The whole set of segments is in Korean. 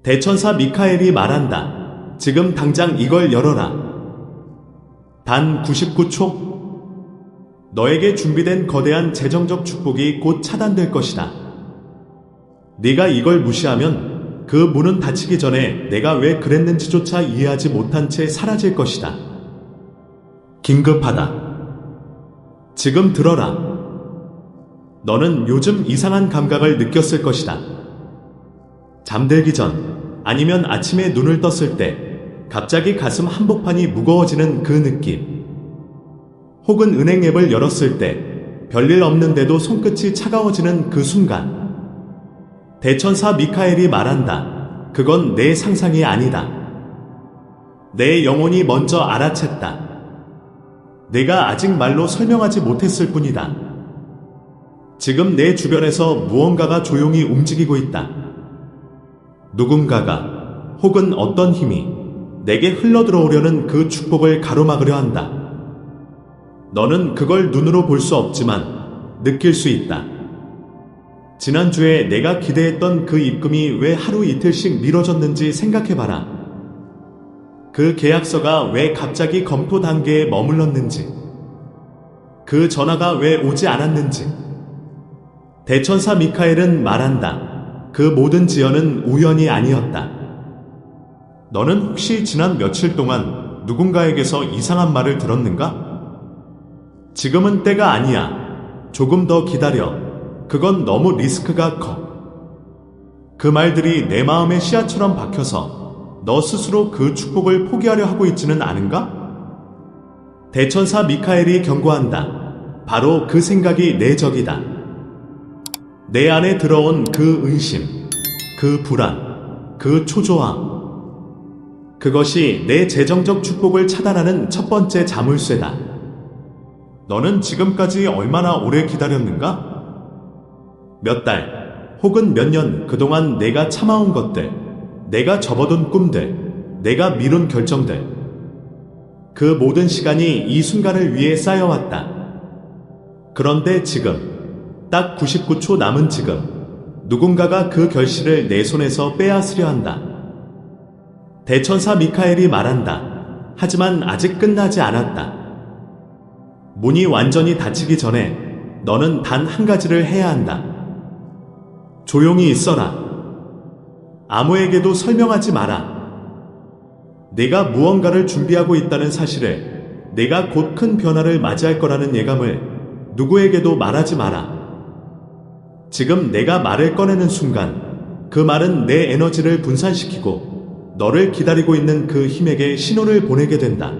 대천사 미카엘이 말한다. 지금 당장 이걸 열어라. 단 99초? 너에게 준비된 거대한 재정적 축복이 곧 차단될 것이다. 네가 이걸 무시하면 그 문은 닫히기 전에 내가 왜 그랬는지조차 이해하지 못한 채 사라질 것이다. 긴급하다. 지금 들어라. 너는 요즘 이상한 감각을 느꼈을 것이다. 잠들기 전, 아니면 아침에 눈을 떴을 때 갑자기 가슴 한복판이 무거워지는 그 느낌. 혹은 은행 앱을 열었을 때 별일 없는데도 손끝이 차가워지는 그 순간. 대천사 미카엘이 말한다. 그건 내 상상이 아니다. 내 영혼이 먼저 알아챘다. 내가 아직 말로 설명하지 못했을 뿐이다. 지금 내 주변에서 무언가가 조용히 움직이고 있다. 누군가가 혹은 어떤 힘이 내게 흘러들어오려는 그 축복을 가로막으려 한다. 너는 그걸 눈으로 볼 수 없지만 느낄 수 있다. 지난주에 내가 기대했던 그 입금이 왜 하루 이틀씩 미뤄졌는지 생각해봐라. 그 계약서가 왜 갑자기 검토 단계에 머물렀는지, 그 전화가 왜 오지 않았는지. 대천사 미카엘은 말한다. 그 모든 지연은 우연이 아니었다. 너는 혹시 지난 며칠 동안 누군가에게서 이상한 말을 들었는가? 지금은 때가 아니야. 조금 더 기다려. 그건 너무 리스크가 커. 그 말들이 내 마음의 씨앗처럼 박혀서 너 스스로 그 축복을 포기하려 하고 있지는 않은가? 대천사 미카엘이 경고한다. 바로 그 생각이 내 적이다. 내 안에 들어온 그 의심, 그 불안, 그 초조함. 그것이 내 재정적 축복을 차단하는 첫 번째 자물쇠다. 너는 지금까지 얼마나 오래 기다렸는가? 몇 달, 혹은 몇 년 그동안 내가 참아온 것들, 내가 접어둔 꿈들, 내가 미룬 결정들. 그 모든 시간이 이 순간을 위해 쌓여왔다. 그런데 지금, 딱 99초 남은 지금, 누군가가 그 결실을 내 손에서 빼앗으려 한다. 대천사 미카엘이 말한다. 하지만 아직 끝나지 않았다. 문이 완전히 닫히기 전에 너는 단 한 가지를 해야 한다. 조용히 있어라. 아무에게도 설명하지 마라. 내가 무언가를 준비하고 있다는 사실을, 내가 곧 큰 변화를 맞이할 거라는 예감을 누구에게도 말하지 마라. 지금 내가 말을 꺼내는 순간 그 말은 내 에너지를 분산시키고 너를 기다리고 있는 그 힘에게 신호를 보내게 된다.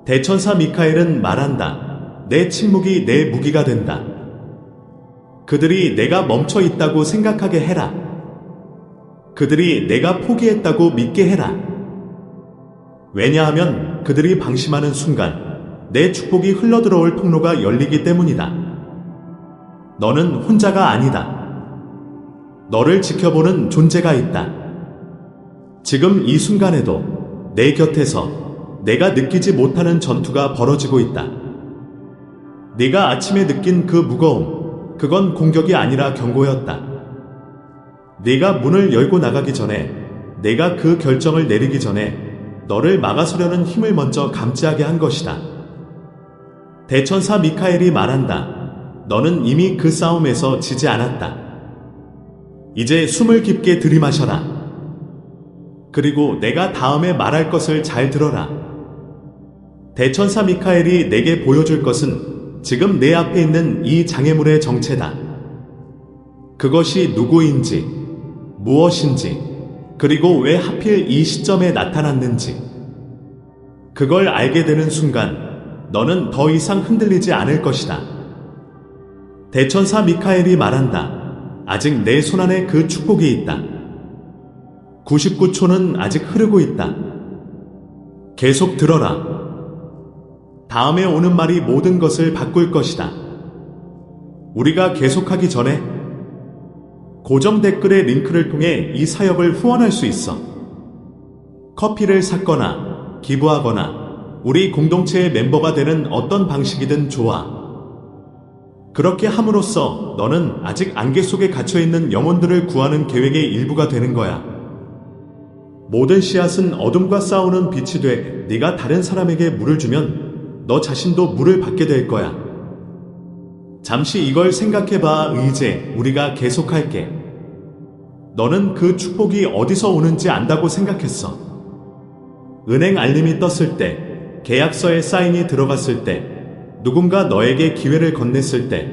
대천사 미카엘은 말한다. 내 침묵이 내 무기가 된다. 그들이 내가 멈춰 있다고 생각하게 해라. 그들이 내가 포기했다고 믿게 해라. 왜냐하면 그들이 방심하는 순간 내 축복이 흘러들어올 통로가 열리기 때문이다. 너는 혼자가 아니다. 너를 지켜보는 존재가 있다. 지금 이 순간에도 내 곁에서 내가 느끼지 못하는 전투가 벌어지고 있다. 네가 아침에 느낀 그 무거움, 그건 공격이 아니라 경고였다. 네가 문을 열고 나가기 전에, 내가 그 결정을 내리기 전에 너를 막아서려는 힘을 먼저 감지하게 한 것이다. 대천사 미카엘이 말한다. 너는 이미 그 싸움에서 지지 않았다. 이제 숨을 깊게 들이마셔라. 그리고 내가 다음에 말할 것을 잘 들어라. 대천사 미카엘이 내게 보여줄 것은 지금 내 앞에 있는 이 장애물의 정체다. 그것이 누구인지, 무엇인지, 그리고 왜 하필 이 시점에 나타났는지. 그걸 알게 되는 순간 너는 더 이상 흔들리지 않을 것이다. 대천사 미카엘이 말한다. 아직 내 손안에 그 축복이 있다. 99초는 아직 흐르고 있다. 계속 들어라. 다음에 오는 말이 모든 것을 바꿀 것이다. 우리가 계속하기 전에 고정 댓글의 링크를 통해 이 사역을 후원할 수 있어. 커피를 샀거나 기부하거나 우리 공동체의 멤버가 되는 어떤 방식이든 좋아. 그렇게 함으로써 너는 아직 안개 속에 갇혀있는 영혼들을 구하는 계획의 일부가 되는 거야. 모든 씨앗은 어둠과 싸우는 빛이 돼 네가 다른 사람에게 물을 주면 너 자신도 물을 받게 될 거야. 잠시 이걸 생각해봐. 이제 우리가 계속할게. 너는 그 축복이 어디서 오는지 안다고 생각했어. 은행 알림이 떴을 때, 계약서에 사인이 들어갔을 때, 누군가 너에게 기회를 건넸을 때,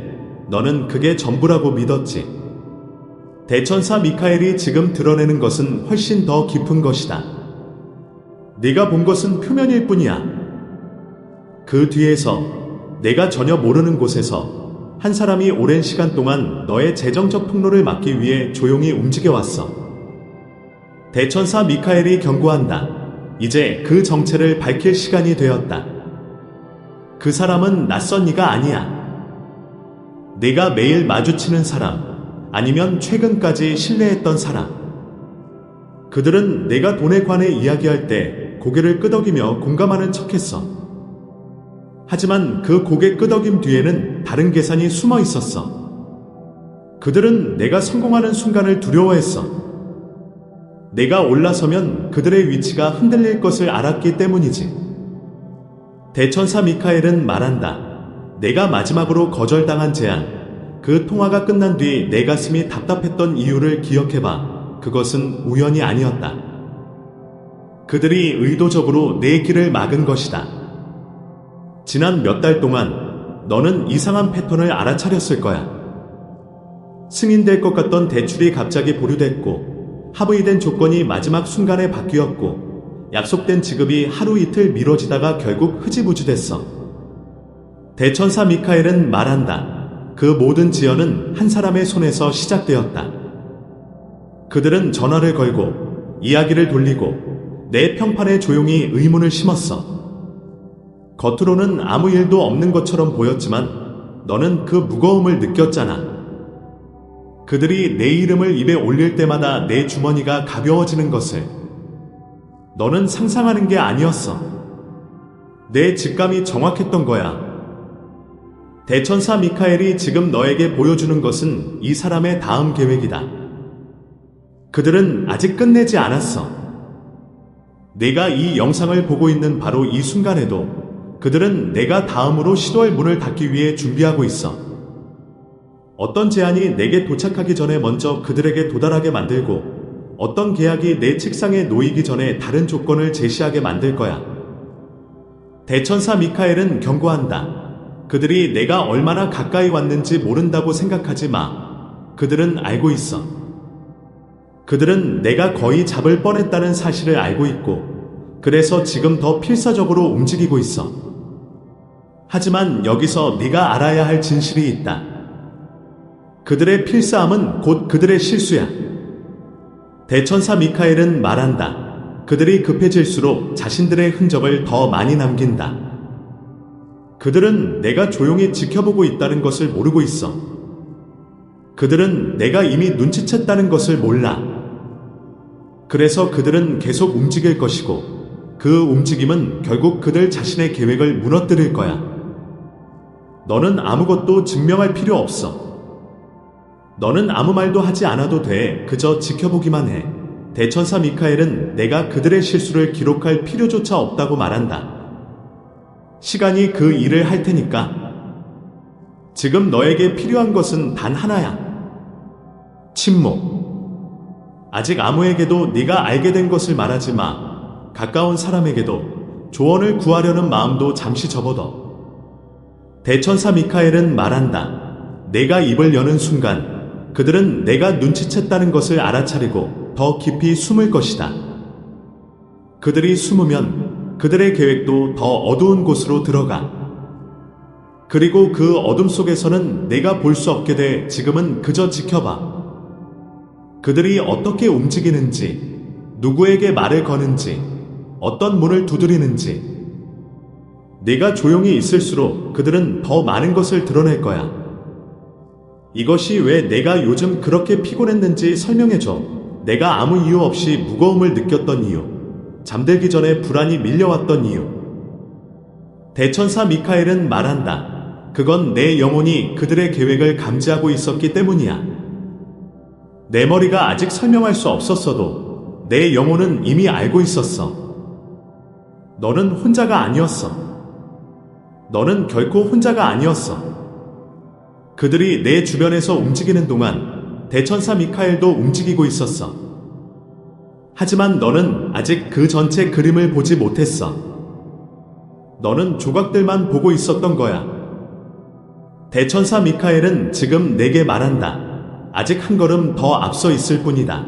너는 그게 전부라고 믿었지. 대천사 미카엘이 지금 드러내는 것은 훨씬 더 깊은 것이다. 네가 본 것은 표면일 뿐이야. 그 뒤에서 내가 전혀 모르는 곳에서 한 사람이 오랜 시간 동안 너의 재정적 통로를 막기 위해 조용히 움직여왔어. 대천사 미카엘이 경고한다. 이제 그 정체를 밝힐 시간이 되었다. 그 사람은 낯선 네가 아니야. 네가 매일 마주치는 사람, 아니면 최근까지 신뢰했던 사람. 그들은 내가 돈에 관해 이야기할 때 고개를 끄덕이며 공감하는 척했어. 하지만 그 고개 끄덕임 뒤에는 다른 계산이 숨어 있었어. 그들은 내가 성공하는 순간을 두려워했어. 내가 올라서면 그들의 위치가 흔들릴 것을 알았기 때문이지. 대천사 미카엘은 말한다. 내가 마지막으로 거절당한 제안, 그 통화가 끝난 뒤 내 가슴이 답답했던 이유를 기억해봐. 그것은 우연이 아니었다. 그들이 의도적으로 내 길을 막은 것이다. 지난 몇 달 동안 너는 이상한 패턴을 알아차렸을 거야. 승인될 것 같던 대출이 갑자기 보류됐고, 합의된 조건이 마지막 순간에 바뀌었고, 약속된 지급이 하루 이틀 미뤄지다가 결국 흐지부지 됐어. 대천사 미카엘은 말한다. 그 모든 지연은 한 사람의 손에서 시작되었다. 그들은 전화를 걸고, 이야기를 돌리고, 내 평판에 조용히 의문을 심었어. 겉으로는 아무 일도 없는 것처럼 보였지만 너는 그 무거움을 느꼈잖아. 그들이 내 이름을 입에 올릴 때마다 내 주머니가 가벼워지는 것을. 너는 상상하는 게 아니었어. 내 직감이 정확했던 거야. 대천사 미카엘이 지금 너에게 보여주는 것은 이 사람의 다음 계획이다. 그들은 아직 끝내지 않았어. 내가 이 영상을 보고 있는 바로 이 순간에도 그들은 내가 다음으로 시도할 문을 닫기 위해 준비하고 있어. 어떤 제안이 내게 도착하기 전에 먼저 그들에게 도달하게 만들고, 어떤 계약이 내 책상에 놓이기 전에 다른 조건을 제시하게 만들 거야. 대천사 미카엘은 경고한다. 그들이 내가 얼마나 가까이 왔는지 모른다고 생각하지 마. 그들은 알고 있어. 그들은 내가 거의 잡을 뻔했다는 사실을 알고 있고, 그래서 지금 더 필사적으로 움직이고 있어. 하지만 여기서 네가 알아야 할 진실이 있다. 그들의 필사함은 곧 그들의 실수야. 대천사 미카엘은 말한다. 그들이 급해질수록 자신들의 흔적을 더 많이 남긴다. 그들은 내가 조용히 지켜보고 있다는 것을 모르고 있어. 그들은 내가 이미 눈치챘다는 것을 몰라. 그래서 그들은 계속 움직일 것이고, 그 움직임은 결국 그들 자신의 계획을 무너뜨릴 거야. 너는 아무것도 증명할 필요 없어. 너는 아무 말도 하지 않아도 돼. 그저 지켜보기만 해. 대천사 미카엘은 내가 그들의 실수를 기록할 필요조차 없다고 말한다. 시간이 그 일을 할 테니까. 지금 너에게 필요한 것은 단 하나야. 침묵. 아직 아무에게도 네가 알게 된 것을 말하지 마. 가까운 사람에게도 조언을 구하려는 마음도 잠시 접어둬. 대천사 미카엘은 말한다. 내가 입을 여는 순간 그들은 내가 눈치챘다는 것을 알아차리고 더 깊이 숨을 것이다. 그들이 숨으면 그들의 계획도 더 어두운 곳으로 들어가. 그리고 그 어둠 속에서는 내가 볼 수 없게 돼. 지금은 그저 지켜봐. 그들이 어떻게 움직이는지, 누구에게 말을 거는지, 어떤 문을 두드리는지. 네가 조용히 있을수록 그들은 더 많은 것을 드러낼 거야. 이것이 왜 내가 요즘 그렇게 피곤했는지 설명해줘. 내가 아무 이유 없이 무거움을 느꼈던 이유, 잠들기 전에 불안이 밀려왔던 이유. 대천사 미카엘은 말한다. 그건 내 영혼이 그들의 계획을 감지하고 있었기 때문이야. 내 머리가 아직 설명할 수 없었어도 내 영혼은 이미 알고 있었어. 너는 혼자가 아니었어. 너는 결코 혼자가 아니었어. 그들이 내 주변에서 움직이는 동안 대천사 미카엘도 움직이고 있었어. 하지만 너는 아직 그 전체 그림을 보지 못했어. 너는 조각들만 보고 있었던 거야. 대천사 미카엘은 지금 내게 말한다. 아직 한 걸음 더 앞서 있을 뿐이다.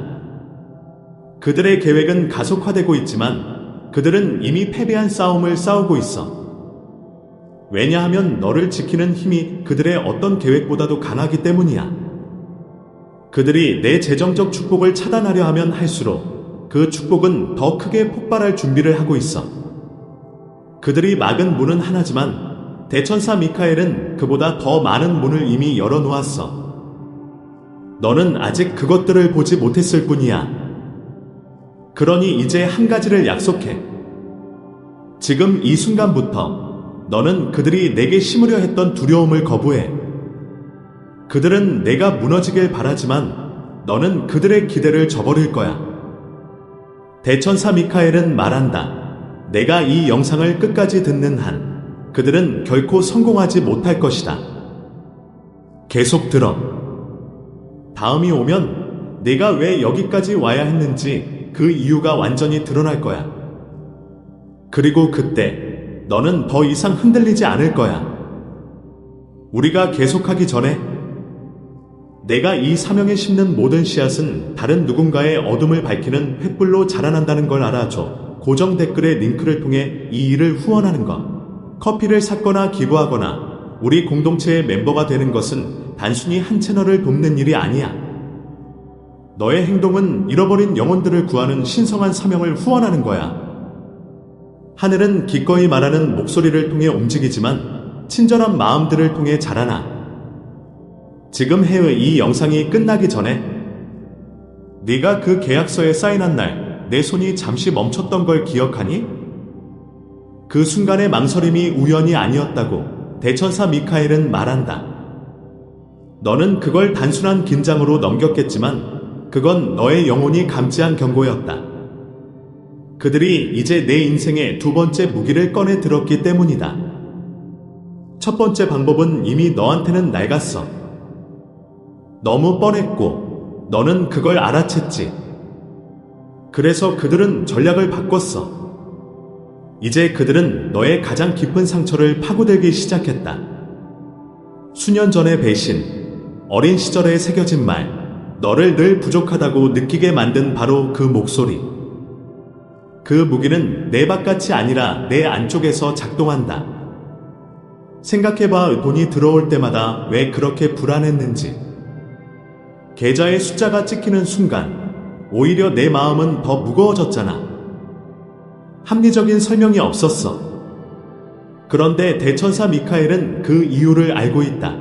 그들의 계획은 가속화되고 있지만 그들은 이미 패배한 싸움을 싸우고 있어. 왜냐하면 너를 지키는 힘이 그들의 어떤 계획보다도 강하기 때문이야. 그들이 내 재정적 축복을 차단하려 하면 할수록 그 축복은 더 크게 폭발할 준비를 하고 있어. 그들이 막은 문은 하나지만 대천사 미카엘은 그보다 더 많은 문을 이미 열어놓았어. 너는 아직 그것들을 보지 못했을 뿐이야. 그러니 이제 한 가지를 약속해. 지금 이 순간부터 너는 그들이 내게 심으려 했던 두려움을 거부해. 그들은 내가 무너지길 바라지만 너는 그들의 기대를 저버릴 거야. 대천사 미카엘은 말한다. 내가 이 영상을 끝까지 듣는 한 그들은 결코 성공하지 못할 것이다. 계속 들어. 다음이 오면 내가 왜 여기까지 와야 했는지 그 이유가 완전히 드러날 거야. 그리고 그때 너는 더 이상 흔들리지 않을 거야. 우리가 계속하기 전에 내가 이 사명에 심는 모든 씨앗은 다른 누군가의 어둠을 밝히는 횃불로 자라난다는 걸 알아줘. 고정 댓글의 링크를 통해 이 일을 후원하는 것. 커피를 샀거나 기부하거나 우리 공동체의 멤버가 되는 것은 단순히 한 채널을 돕는 일이 아니야. 너의 행동은 잃어버린 영혼들을 구하는 신성한 사명을 후원하는 거야. 하늘은 기꺼이 말하는 목소리를 통해 움직이지만 친절한 마음들을 통해 자라나. 지금 해의 이 영상이 끝나기 전에 네가 그 계약서에 사인한 날 내 손이 잠시 멈췄던 걸 기억하니? 그 순간의 망설임이 우연이 아니었다고 대천사 미카엘은 말한다. 너는 그걸 단순한 긴장으로 넘겼겠지만 그건 너의 영혼이 감지한 경고였다. 그들이 이제 내 인생의 두 번째 무기를 꺼내 들었기 때문이다. 첫 번째 방법은 이미 너한테는 낡았어. 너무 뻔했고 너는 그걸 알아챘지. 그래서 그들은 전략을 바꿨어. 이제 그들은 너의 가장 깊은 상처를 파고들기 시작했다. 수년 전의 배신, 어린 시절에 새겨진 말, 너를 늘 부족하다고 느끼게 만든 바로 그 목소리. 그 무기는 내 바깥이 아니라 내 안쪽에서 작동한다. 생각해봐. 돈이 들어올 때마다 왜 그렇게 불안했는지. 계좌의 숫자가 찍히는 순간 오히려 내 마음은 더 무거워졌잖아. 합리적인 설명이 없었어. 그런데 대천사 미카엘은 그 이유를 알고 있다.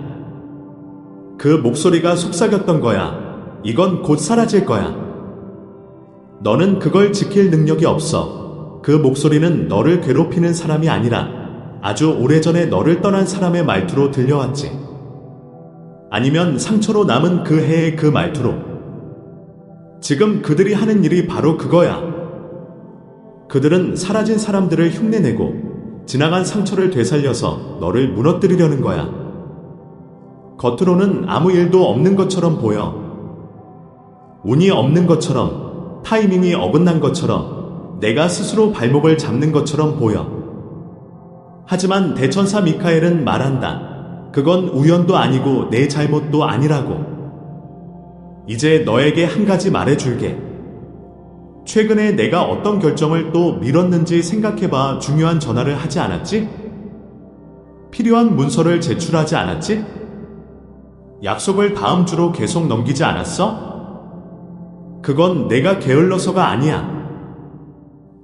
그 목소리가 속삭였던 거야. 이건 곧 사라질 거야. 너는 그걸 지킬 능력이 없어. 그 목소리는 너를 괴롭히는 사람이 아니라 아주 오래전에 너를 떠난 사람의 말투로 들려왔지. 아니면 상처로 남은 그 해의 그 말투로. 지금 그들이 하는 일이 바로 그거야. 그들은 사라진 사람들을 흉내내고 지나간 상처를 되살려서 너를 무너뜨리려는 거야. 겉으로는 아무 일도 없는 것처럼 보여. 운이 없는 것처럼, 타이밍이 어긋난 것처럼, 내가 스스로 발목을 잡는 것처럼 보여. 하지만 대천사 미카엘은 말한다. 그건 우연도 아니고 내 잘못도 아니라고. 이제 너에게 한 가지 말해줄게. 최근에 내가 어떤 결정을 또 미뤘는지 생각해봐. 중요한 전화를 하지 않았지? 필요한 문서를 제출하지 않았지? 약속을 다음 주로 계속 넘기지 않았어? 그건 내가 게을러서가 아니야.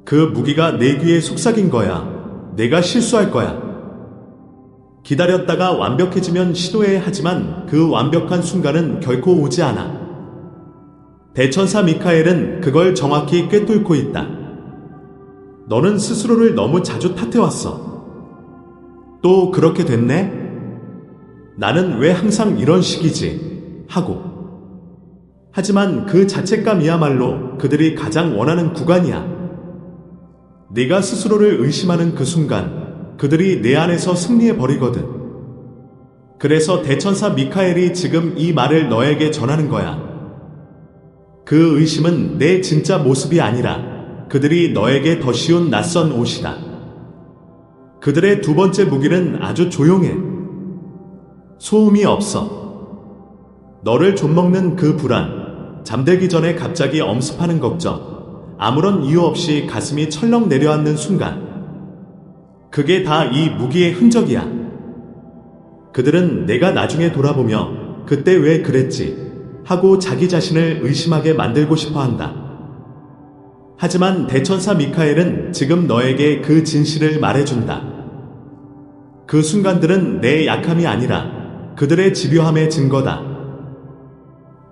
그 무기가 내 귀에 속삭인 거야. 내가 실수할 거야. 기다렸다가 완벽해지면 시도해야 하지만 그 완벽한 순간은 결코 오지 않아. 대천사 미카엘은 그걸 정확히 꿰뚫고 있다. 너는 스스로를 너무 자주 탓해왔어. 또 그렇게 됐네? 나는 왜 항상 이런 식이지? 하고. 하지만 그 자책감이야말로 그들이 가장 원하는 구간이야. 네가 스스로를 의심하는 그 순간 그들이 내 안에서 승리해버리거든. 그래서 대천사 미카엘이 지금 이 말을 너에게 전하는 거야. 그 의심은 내 진짜 모습이 아니라 그들이 너에게 더 씌운 낯선 옷이다. 그들의 두 번째 무기는 아주 조용해. 소음이 없어. 너를 좀먹는 그 불안, 잠들기 전에 갑자기 엄습하는 걱정, 아무런 이유 없이 가슴이 철렁 내려앉는 순간, 그게 다 이 무기의 흔적이야. 그들은 내가 나중에 돌아보며 그때 왜 그랬지 하고 자기 자신을 의심하게 만들고 싶어 한다. 하지만 대천사 미카엘은 지금 너에게 그 진실을 말해준다. 그 순간들은 내 약함이 아니라 그들의 집요함의 증거다.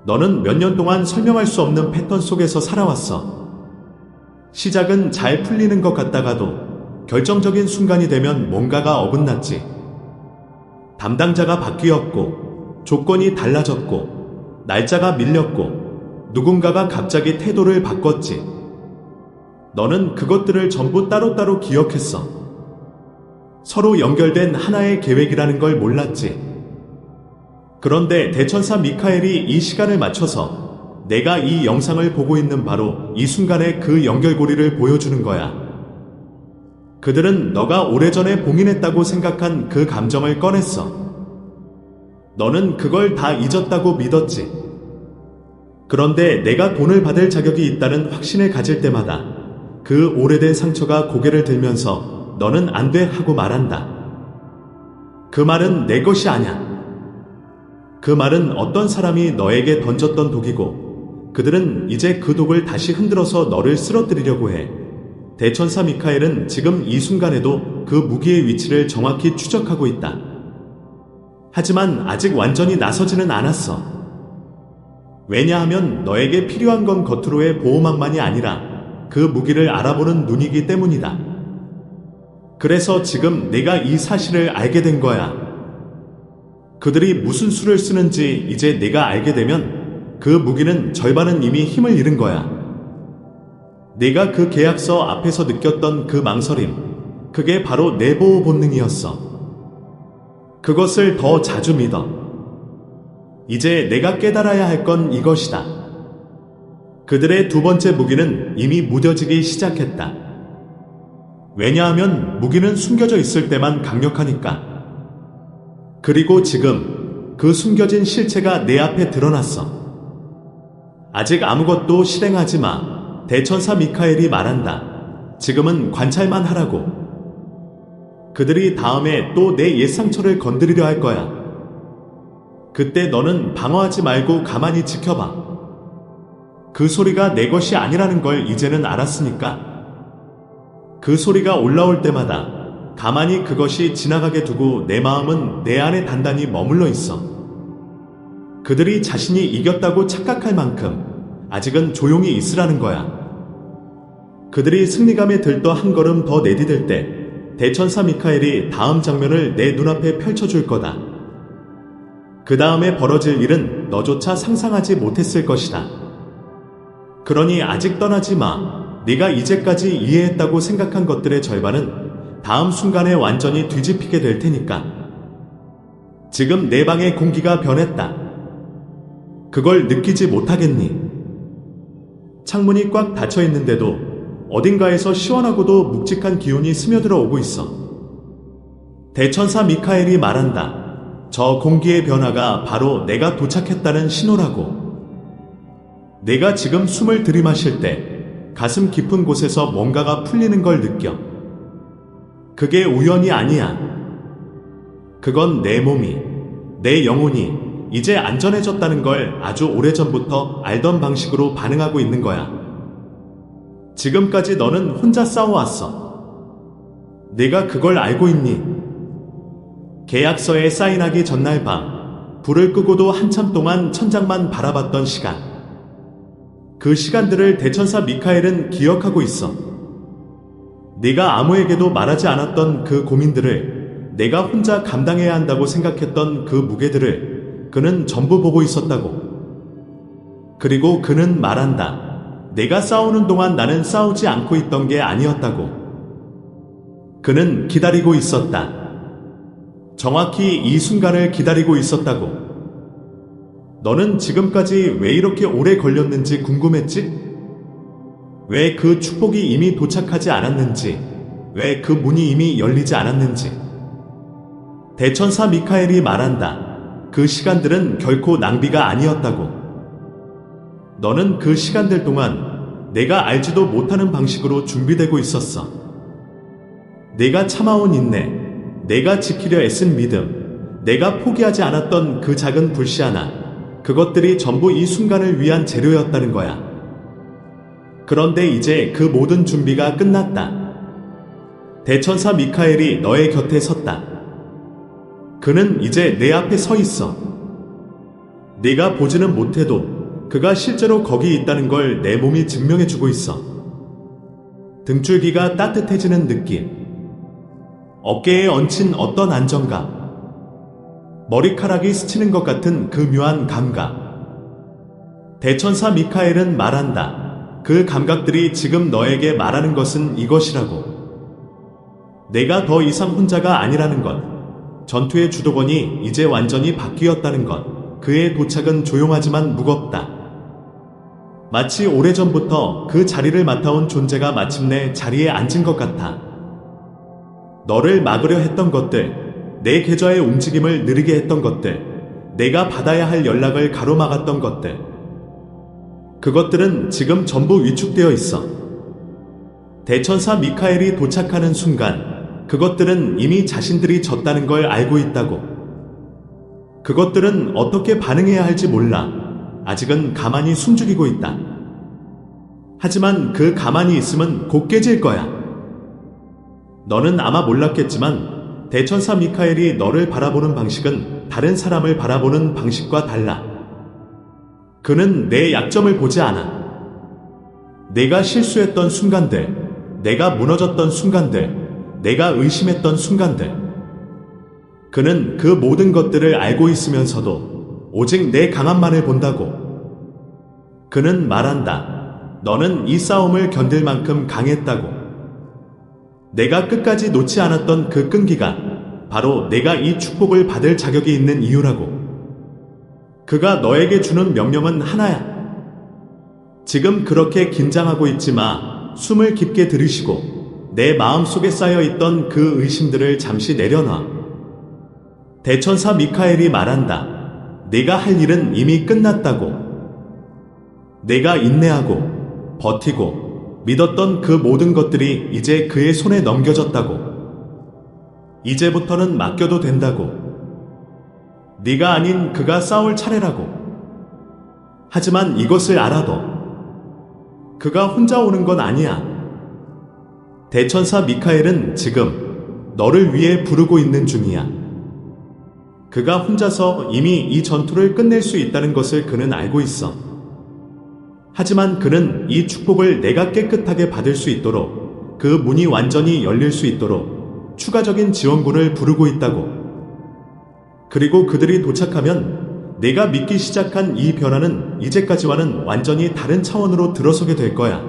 너는 몇 년 동안 설명할 수 없는 패턴 속에서 살아왔어. 시작은 잘 풀리는 것 같다가도 결정적인 순간이 되면 뭔가가 어긋났지. 담당자가 바뀌었고, 조건이 달라졌고, 날짜가 밀렸고, 누군가가 갑자기 태도를 바꿨지. 너는 그것들을 전부 따로따로 기억했어. 서로 연결된 하나의 계획이라는 걸 몰랐지. 그런데 대천사 미카엘이 이 시간을 맞춰서 내가 이 영상을 보고 있는 바로 이 순간에 그 연결고리를 보여주는 거야. 그들은 너가 오래전에 봉인했다고 생각한 그 감정을 꺼냈어. 너는 그걸 다 잊었다고 믿었지. 그런데 내가 돈을 받을 자격이 있다는 확신을 가질 때마다 그 오래된 상처가 고개를 들면서 너는 안 돼 하고 말한다. 그 말은 내 것이 아냐. 그 말은 어떤 사람이 너에게 던졌던 독이고 그들은 이제 그 독을 다시 흔들어서 너를 쓰러뜨리려고 해. 대천사 미카엘은 지금 이 순간에도 그 무기의 위치를 정확히 추적하고 있다. 하지만 아직 완전히 나서지는 않았어. 왜냐하면 너에게 필요한 건 겉으로의 보호막만이 아니라 그 무기를 알아보는 눈이기 때문이다. 그래서 지금 내가 이 사실을 알게 된 거야. 그들이 무슨 수를 쓰는지 이제 내가 알게 되면 그 무기는 절반은 이미 힘을 잃은 거야. 내가 그 계약서 앞에서 느꼈던 그 망설임, 그게 바로 내 보호 본능이었어. 그것을 더 자주 믿어. 이제 내가 깨달아야 할 건 이것이다. 그들의 두 번째 무기는 이미 무뎌지기 시작했다. 왜냐하면 무기는 숨겨져 있을 때만 강력하니까. 그리고 지금 그 숨겨진 실체가 내 앞에 드러났어. 아직 아무것도 실행하지 마. 대천사 미카엘이 말한다. 지금은 관찰만 하라고. 그들이 다음에 또 내 옛 상처를 건드리려 할 거야. 그때 너는 방어하지 말고 가만히 지켜봐. 그 소리가 내 것이 아니라는 걸 이제는 알았으니까. 그 소리가 올라올 때마다 가만히 그것이 지나가게 두고 내 마음은 내 안에 단단히 머물러 있어. 그들이 자신이 이겼다고 착각할 만큼 아직은 조용히 있으라는 거야. 그들이 승리감에 들떠 한 걸음 더 내디딜 때 대천사 미카엘이 다음 장면을 내 눈앞에 펼쳐줄 거다. 그 다음에 벌어질 일은 너조차 상상하지 못했을 것이다. 그러니 아직 떠나지 마. 네가 이제까지 이해했다고 생각한 것들의 절반은 다음 순간에 완전히 뒤집히게 될 테니까. 지금 내 방의 공기가 변했다. 그걸 느끼지 못하겠니? 창문이 꽉 닫혀 있는데도 어딘가에서 시원하고도 묵직한 기운이 스며들어 오고 있어. 대천사 미카엘이 말한다. 저 공기의 변화가 바로 내가 도착했다는 신호라고. 내가 지금 숨을 들이마실 때 가슴 깊은 곳에서 뭔가가 풀리는 걸 느껴. 그게 우연이 아니야. 그건 내 몸이, 내 영혼이 이제 안전해졌다는 걸 아주 오래전부터 알던 방식으로 반응하고 있는 거야. 지금까지 너는 혼자 싸워왔어. 네가 그걸 알고 있니? 계약서에 사인하기 전날 밤, 불을 끄고도 한참 동안 천장만 바라봤던 시간. 그 시간들을 대천사 미카엘은 기억하고 있어. 네가 아무에게도 말하지 않았던 그 고민들을, 내가 혼자 감당해야 한다고 생각했던 그 무게들을 그는 전부 보고 있었다고. 그리고 그는 말한다. 내가 싸우는 동안 나는 싸우지 않고 있던 게 아니었다고. 그는 기다리고 있었다. 정확히 이 순간을 기다리고 있었다고. 너는 지금까지 왜 이렇게 오래 걸렸는지 궁금했지? 왜 그 축복이 이미 도착하지 않았는지, 왜 그 문이 이미 열리지 않았는지. 대천사 미카엘이 말한다. 그 시간들은 결코 낭비가 아니었다고. 너는 그 시간들 동안 내가 알지도 못하는 방식으로 준비되고 있었어. 내가 참아온 인내, 내가 지키려 애쓴 믿음, 내가 포기하지 않았던 그 작은 불씨 하나, 그것들이 전부 이 순간을 위한 재료였다는 거야. 그런데 이제 그 모든 준비가 끝났다. 대천사 미카엘이 너의 곁에 섰다. 그는 이제 내 앞에 서 있어. 네가 보지는 못해도 그가 실제로 거기 있다는 걸 내 몸이 증명해주고 있어. 등줄기가 따뜻해지는 느낌. 어깨에 얹힌 어떤 안정감. 머리카락이 스치는 것 같은 그 묘한 감각. 대천사 미카엘은 말한다. 그 감각들이 지금 너에게 말하는 것은 이것이라고. 내가 더 이상 혼자가 아니라는 것. 전투의 주도권이 이제 완전히 바뀌었다는 것. 그의 도착은 조용하지만 무겁다. 마치 오래전부터 그 자리를 맡아온 존재가 마침내 자리에 앉은 것 같아. 너를 막으려 했던 것들, 내 계좌의 움직임을 느리게 했던 것들, 내가 받아야 할 연락을 가로막았던 것들. 그것들은 지금 전부 위축되어 있어. 대천사 미카엘이 도착하는 순간, 그것들은 이미 자신들이 졌다는 걸 알고 있다고. 그것들은 어떻게 반응해야 할지 몰라. 아직은 가만히 숨죽이고 있다. 하지만 그 가만히 있음은 곧 깨질 거야. 너는 아마 몰랐겠지만 대천사 미카엘이 너를 바라보는 방식은 다른 사람을 바라보는 방식과 달라. 그는 내 약점을 보지 않아. 내가 실수했던 순간들, 내가 무너졌던 순간들, 내가 의심했던 순간들. 그는 그 모든 것들을 알고 있으면서도 오직 내 강함만을 본다고. 그는 말한다. 너는 이 싸움을 견딜 만큼 강했다고. 내가 끝까지 놓지 않았던 그 끈기가 바로 내가 이 축복을 받을 자격이 있는 이유라고. 그가 너에게 주는 명령은 하나야. 지금 그렇게 긴장하고 있지 마. 숨을 깊게 들이쉬고 내 마음속에 쌓여있던 그 의심들을 잠시 내려놔. 대천사 미카엘이 말한다. 네가 할 일은 이미 끝났다고. 내가 인내하고 버티고 믿었던 그 모든 것들이 이제 그의 손에 넘겨졌다고. 이제부터는 맡겨도 된다고. 네가 아닌 그가 싸울 차례라고. 하지만 이것을 알아도 그가 혼자 오는 건 아니야. 대천사 미카엘은 지금 너를 위해 부르고 있는 중이야. 그가 혼자서 이미 이 전투를 끝낼 수 있다는 것을 그는 알고 있어. 하지만 그는 이 축복을 내가 깨끗하게 받을 수 있도록, 그 문이 완전히 열릴 수 있도록 추가적인 지원군을 부르고 있다고. 그리고 그들이 도착하면 내가 믿기 시작한 이 변화는 이제까지와는 완전히 다른 차원으로 들어서게 될 거야.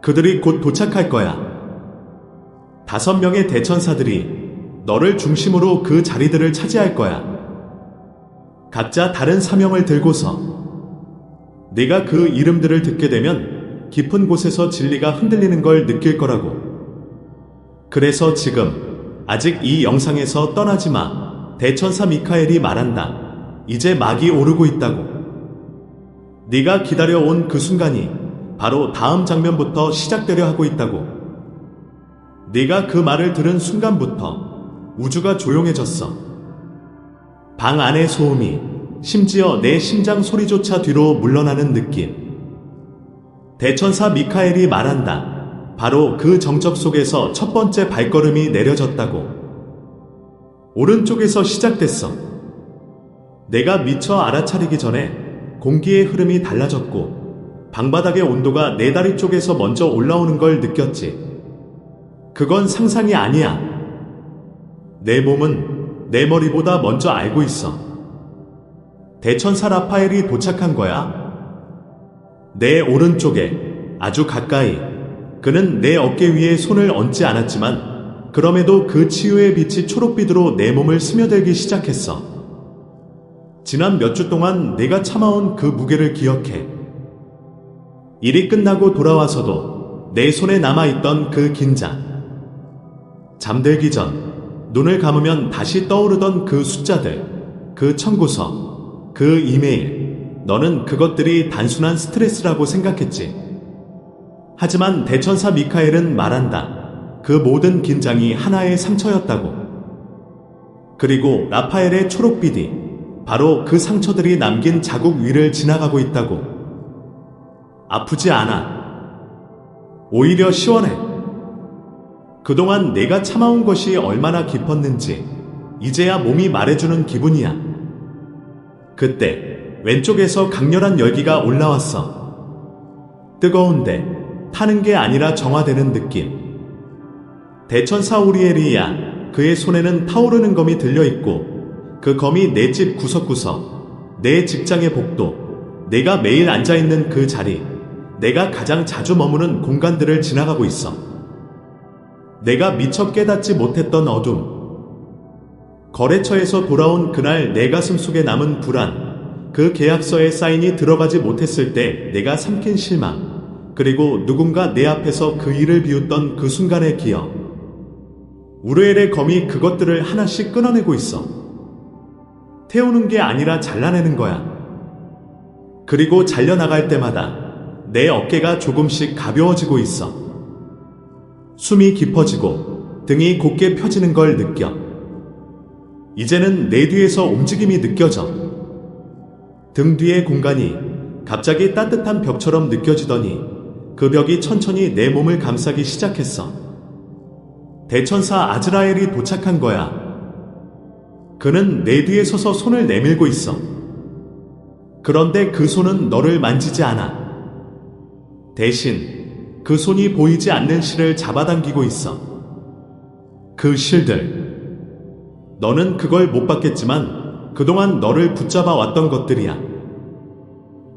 그들이 곧 도착할 거야. 5명의 대천사들이 너를 중심으로 그 자리들을 차지할 거야. 각자 다른 사명을 들고서. 네가 그 이름들을 듣게 되면 깊은 곳에서 진리가 흔들리는 걸 느낄 거라고. 그래서 지금 아직 이 영상에서 떠나지 마. 대천사 미카엘이 말한다. 이제 막이 오르고 있다고. 네가 기다려온 그 순간이 바로 다음 장면부터 시작되려 하고 있다고. 네가 그 말을 들은 순간부터 우주가 조용해졌어. 방 안의 소음이, 심지어 내 심장 소리조차 뒤로 물러나는 느낌. 대천사 미카엘이 말한다. 바로 그 정적 속에서 첫 번째 발걸음이 내려졌다고. 오른쪽에서 시작됐어. 내가 미처 알아차리기 전에 공기의 흐름이 달라졌고 방바닥의 온도가 내 다리 쪽에서 먼저 올라오는 걸 느꼈지. 그건 상상이 아니야. 내 몸은 내 머리보다 먼저 알고 있어. 대천사 라파엘이 도착한 거야. 내 오른쪽에 아주 가까이. 그는 내 어깨 위에 손을 얹지 않았지만 그럼에도 그 치유의 빛이 초록빛으로 내 몸을 스며들기 시작했어. 지난 몇 주 동안 내가 참아온 그 무게를 기억해. 일이 끝나고 돌아와서도 내 손에 남아있던 그 긴장. 잠들기 전 눈을 감으면 다시 떠오르던 그 숫자들, 그 청구서, 그 이메일. 너는 그것들이 단순한 스트레스라고 생각했지. 하지만 대천사 미카엘은 말한다. 그 모든 긴장이 하나의 상처였다고. 그리고 라파엘의 초록빛이 바로 그 상처들이 남긴 자국 위를 지나가고 있다고. 아프지 않아. 오히려 시원해. 그동안 내가 참아온 것이 얼마나 깊었는지 이제야 몸이 말해주는 기분이야. 그때 왼쪽에서 강렬한 열기가 올라왔어. 뜨거운데 타는 게 아니라 정화되는 느낌. 대천사 우리엘이야. 그의 손에는 타오르는 검이 들려있고 그 검이 내 집 구석구석, 내 직장의 복도, 내가 매일 앉아있는 그 자리, 내가 가장 자주 머무는 공간들을 지나가고 있어. 내가 미처 깨닫지 못했던 어둠. 거래처에서 돌아온 그날 내 가슴 속에 남은 불안, 그 계약서에 사인이 들어가지 못했을 때 내가 삼킨 실망, 그리고 누군가 내 앞에서 그 일을 비웃던 그 순간의 기억. 우르엘의 검이 그것들을 하나씩 끊어내고 있어. 태우는 게 아니라 잘라내는 거야. 그리고 잘려나갈 때마다 내 어깨가 조금씩 가벼워지고 있어. 숨이 깊어지고 등이 곧게 펴지는 걸 느껴. 이제는 내 뒤에서 움직임이 느껴져. 등 뒤의 공간이 갑자기 따뜻한 벽처럼 느껴지더니 그 벽이 천천히 내 몸을 감싸기 시작했어. 대천사 아즈라엘이 도착한 거야. 그는 내 뒤에 서서 손을 내밀고 있어. 그런데 그 손은 너를 만지지 않아. 대신 그 손이 보이지 않는 실을 잡아당기고 있어. 그 실들. 너는 그걸 못 봤겠지만 그동안 너를 붙잡아 왔던 것들이야.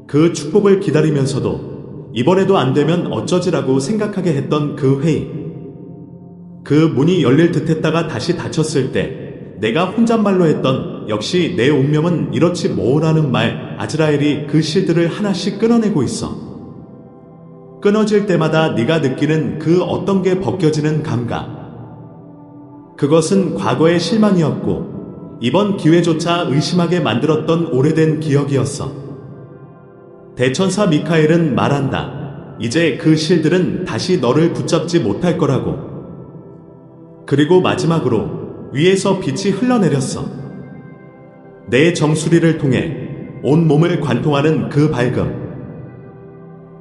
그 축복을 기다리면서도 이번에도 안 되면 어쩌지라고 생각하게 했던 그 회의. 그 문이 열릴 듯 했다가 다시 닫혔을 때 내가 혼잣말로 했던 역시 내 운명은 이렇지 뭐라는 말. 아즈라엘이 그 실들을 하나씩 끊어내고 있어. 끊어질 때마다 네가 느끼는 그 어떤 게 벗겨지는 감각. 그것은 과거의 실망이었고 이번 기회조차 의심하게 만들었던 오래된 기억이었어. 대천사 미카엘은 말한다. 이제 그 실들은 다시 너를 붙잡지 못할 거라고. 그리고 마지막으로 위에서 빛이 흘러내렸어. 내 정수리를 통해 온 몸을 관통하는 그 밝음.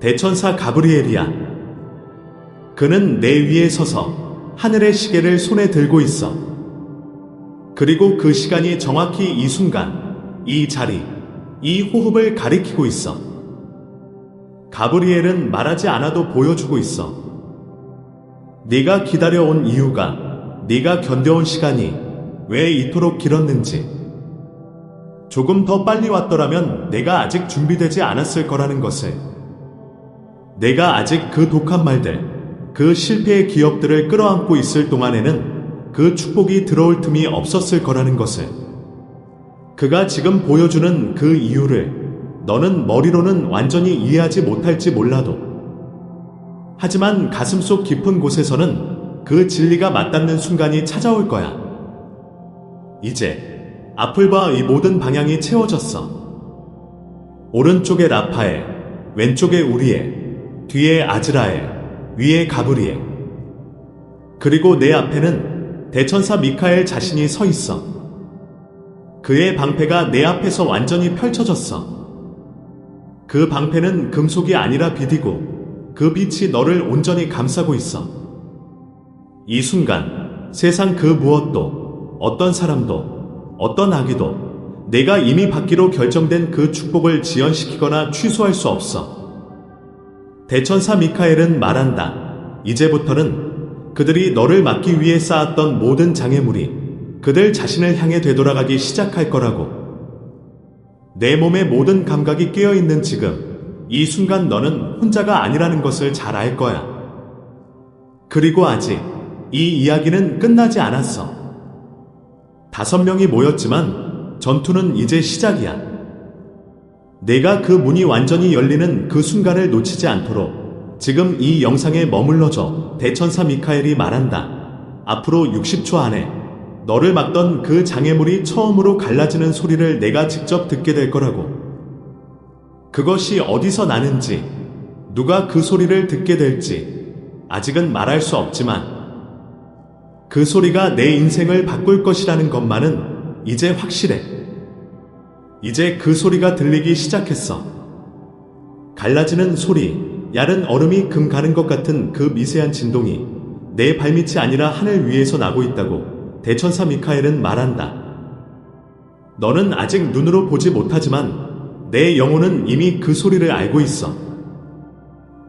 대천사 가브리엘이야. 그는 내 위에 서서 하늘의 시계를 손에 들고 있어. 그리고 그 시간이 정확히 이 순간, 이 자리, 이 호흡을 가리키고 있어. 가브리엘은 말하지 않아도 보여주고 있어. 네가 기다려온 이유가, 네가 견뎌온 시간이 왜 이토록 길었는지. 조금 더 빨리 왔더라면 내가 아직 준비되지 않았을 거라는 것을. 내가 아직 그 독한 말들, 그 실패의 기억들을 끌어안고 있을 동안에는 그 축복이 들어올 틈이 없었을 거라는 것을. 그가 지금 보여주는 그 이유를 너는 머리로는 완전히 이해하지 못할지 몰라도, 하지만 가슴속 깊은 곳에서는 그 진리가 맞닿는 순간이 찾아올 거야. 이제 앞을봐. 이 모든 방향이 채워졌어. 오른쪽에 라파엘, 왼쪽에 우리엘, 뒤에 아즈라엘, 위에 가브리엘. 그리고 내 앞에는 대천사 미카엘 자신이 서 있어. 그의 방패가 내 앞에서 완전히 펼쳐졌어. 그 방패는 금속이 아니라 빛이고 그 빛이 너를 온전히 감싸고 있어. 이 순간 세상 그 무엇도, 어떤 사람도, 어떤 악의도 내가 이미 받기로 결정된 그 축복을 지연시키거나 취소할 수 없어. 대천사 미카엘은 말한다. 이제부터는 그들이 너를 막기 위해 쌓았던 모든 장애물이 그들 자신을 향해 되돌아가기 시작할 거라고. 내 몸의 모든 감각이 깨어있는 지금, 이 순간 너는 혼자가 아니라는 것을 잘 알 거야. 그리고 아직 이 이야기는 끝나지 않았어. 5명이 모였지만 전투는 이제 시작이야. 내가 그 문이 완전히 열리는 그 순간을 놓치지 않도록 지금 이 영상에 머물러줘. 대천사 미카엘이 말한다. 앞으로 60초 안에 너를 막던 그 장애물이 처음으로 갈라지는 소리를 내가 직접 듣게 될 거라고. 그것이 어디서 나는지, 누가 그 소리를 듣게 될지 아직은 말할 수 없지만 그 소리가 내 인생을 바꿀 것이라는 것만은 이제 확실해. 이제 그 소리가 들리기 시작했어. 갈라지는 소리, 얇은 얼음이 금 가는 것 같은 그 미세한 진동이 내 발밑이 아니라 하늘 위에서 나고 있다고 대천사 미카엘은 말한다. 너는 아직 눈으로 보지 못하지만 내 영혼은 이미 그 소리를 알고 있어.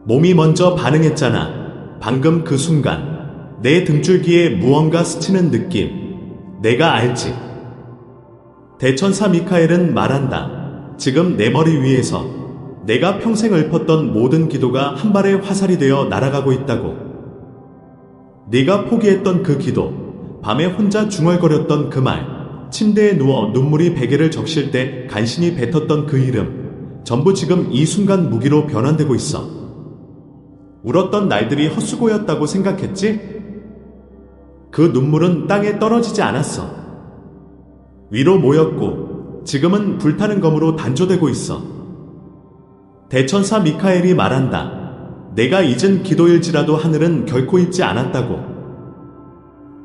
몸이 먼저 반응했잖아. 방금 그 순간 내 등줄기에 무언가 스치는 느낌. 내가 알지. 대천사 미카엘은 말한다. 지금 내 머리 위에서 내가 평생 읊었던 모든 기도가 한 발의 화살이 되어 날아가고 있다고. 네가 포기했던 그 기도, 밤에 혼자 중얼거렸던 그 말, 침대에 누워 눈물이 베개를 적실 때 간신히 뱉었던 그 이름, 전부 지금 이 순간 무기로 변환되고 있어. 울었던 날들이 헛수고였다고 생각했지? 그 눈물은 땅에 떨어지지 않았어. 위로 모였고 지금은 불타는 검으로 단조되고 있어. 대천사 미카엘이 말한다. 내가 잊은 기도일지라도 하늘은 결코 잊지 않았다고.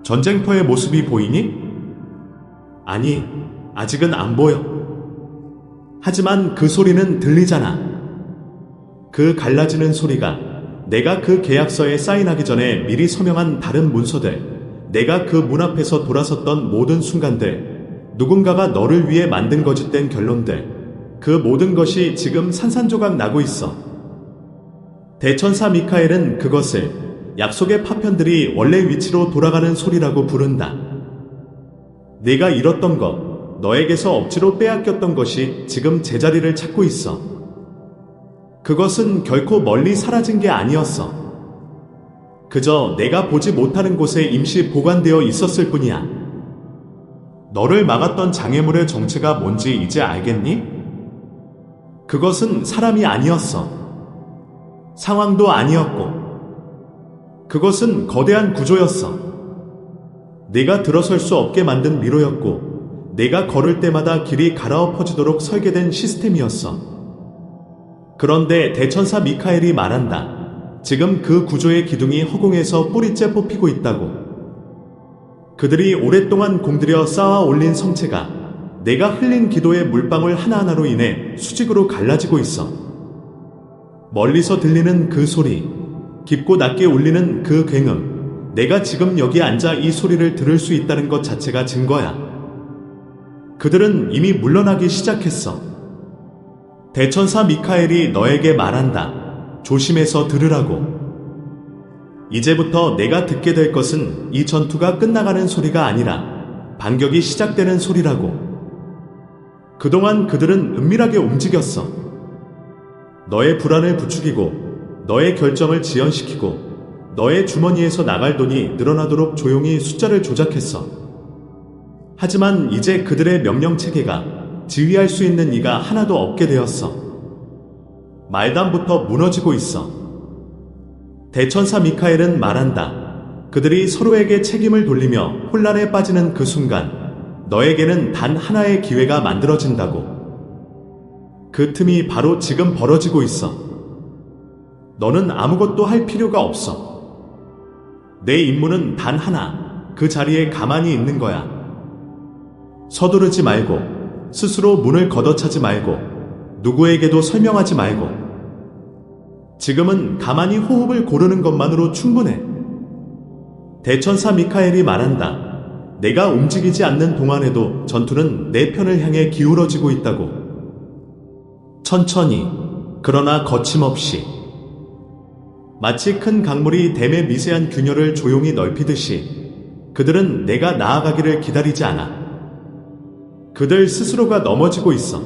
전쟁터의 모습이 보이니? 아니, 아직은 안 보여. 하지만 그 소리는 들리잖아. 그 갈라지는 소리가 내가 그 계약서에 사인하기 전에 미리 서명한 다른 문서들, 내가 그 문 앞에서 돌아섰던 모든 순간들, 누군가가 너를 위해 만든 거짓된 결론들, 그 모든 것이 지금 산산조각 나고 있어. 대천사 미카엘은 그것을 약속의 파편들이 원래 위치로 돌아가는 소리라고 부른다. 네가 잃었던 것, 너에게서 억지로 빼앗겼던 것이 지금 제자리를 찾고 있어. 그것은 결코 멀리 사라진 게 아니었어. 그저 내가 보지 못하는 곳에 임시 보관되어 있었을 뿐이야. 너를 막았던 장애물의 정체가 뭔지 이제 알겠니? 그것은 사람이 아니었어. 상황도 아니었고. 그것은 거대한 구조였어. 네가 들어설 수 없게 만든 미로였고, 내가 걸을 때마다 길이 갈아엎어지도록 설계된 시스템이었어. 그런데 대천사 미카엘이 말한다. 지금 그 구조의 기둥이 허공에서 뿌리째 뽑히고 있다고. 그들이 오랫동안 공들여 쌓아 올린 성체가 내가 흘린 기도의 물방울 하나하나로 인해 수직으로 갈라지고 있어. 멀리서 들리는 그 소리, 깊고 낮게 울리는 그 굉음, 내가 지금 여기 앉아 이 소리를 들을 수 있다는 것 자체가 증거야. 그들은 이미 물러나기 시작했어. 대천사 미카엘이 너에게 말한다. 조심해서 들으라고. 이제부터 내가 듣게 될 것은 이 전투가 끝나가는 소리가 아니라 반격이 시작되는 소리라고. 그동안 그들은 은밀하게 움직였어. 너의 불안을 부추기고, 너의 결정을 지연시키고, 너의 주머니에서 나갈 돈이 늘어나도록 조용히 숫자를 조작했어. 하지만 이제 그들의 명령체계가 지휘할 수 있는 이가 하나도 없게 되었어. 말단부터 무너지고 있어. 대천사 미카엘은 말한다. 그들이 서로에게 책임을 돌리며 혼란에 빠지는 그 순간 너에게는 단 하나의 기회가 만들어진다고. 그 틈이 바로 지금 벌어지고 있어. 너는 아무것도 할 필요가 없어. 내 임무는 단 하나, 그 자리에 가만히 있는 거야. 서두르지 말고, 스스로 문을 걷어차지 말고, 누구에게도 설명하지 말고. 지금은 가만히 호흡을 고르는 것만으로 충분해. 대천사 미카엘이 말한다. 내가 움직이지 않는 동안에도 전투는 내 편을 향해 기울어지고 있다고. 천천히, 그러나 거침없이. 마치 큰 강물이 댐의 미세한 균열을 조용히 넓히듯이 그들은 내가 나아가기를 기다리지 않아. 그들 스스로가 넘어지고 있어.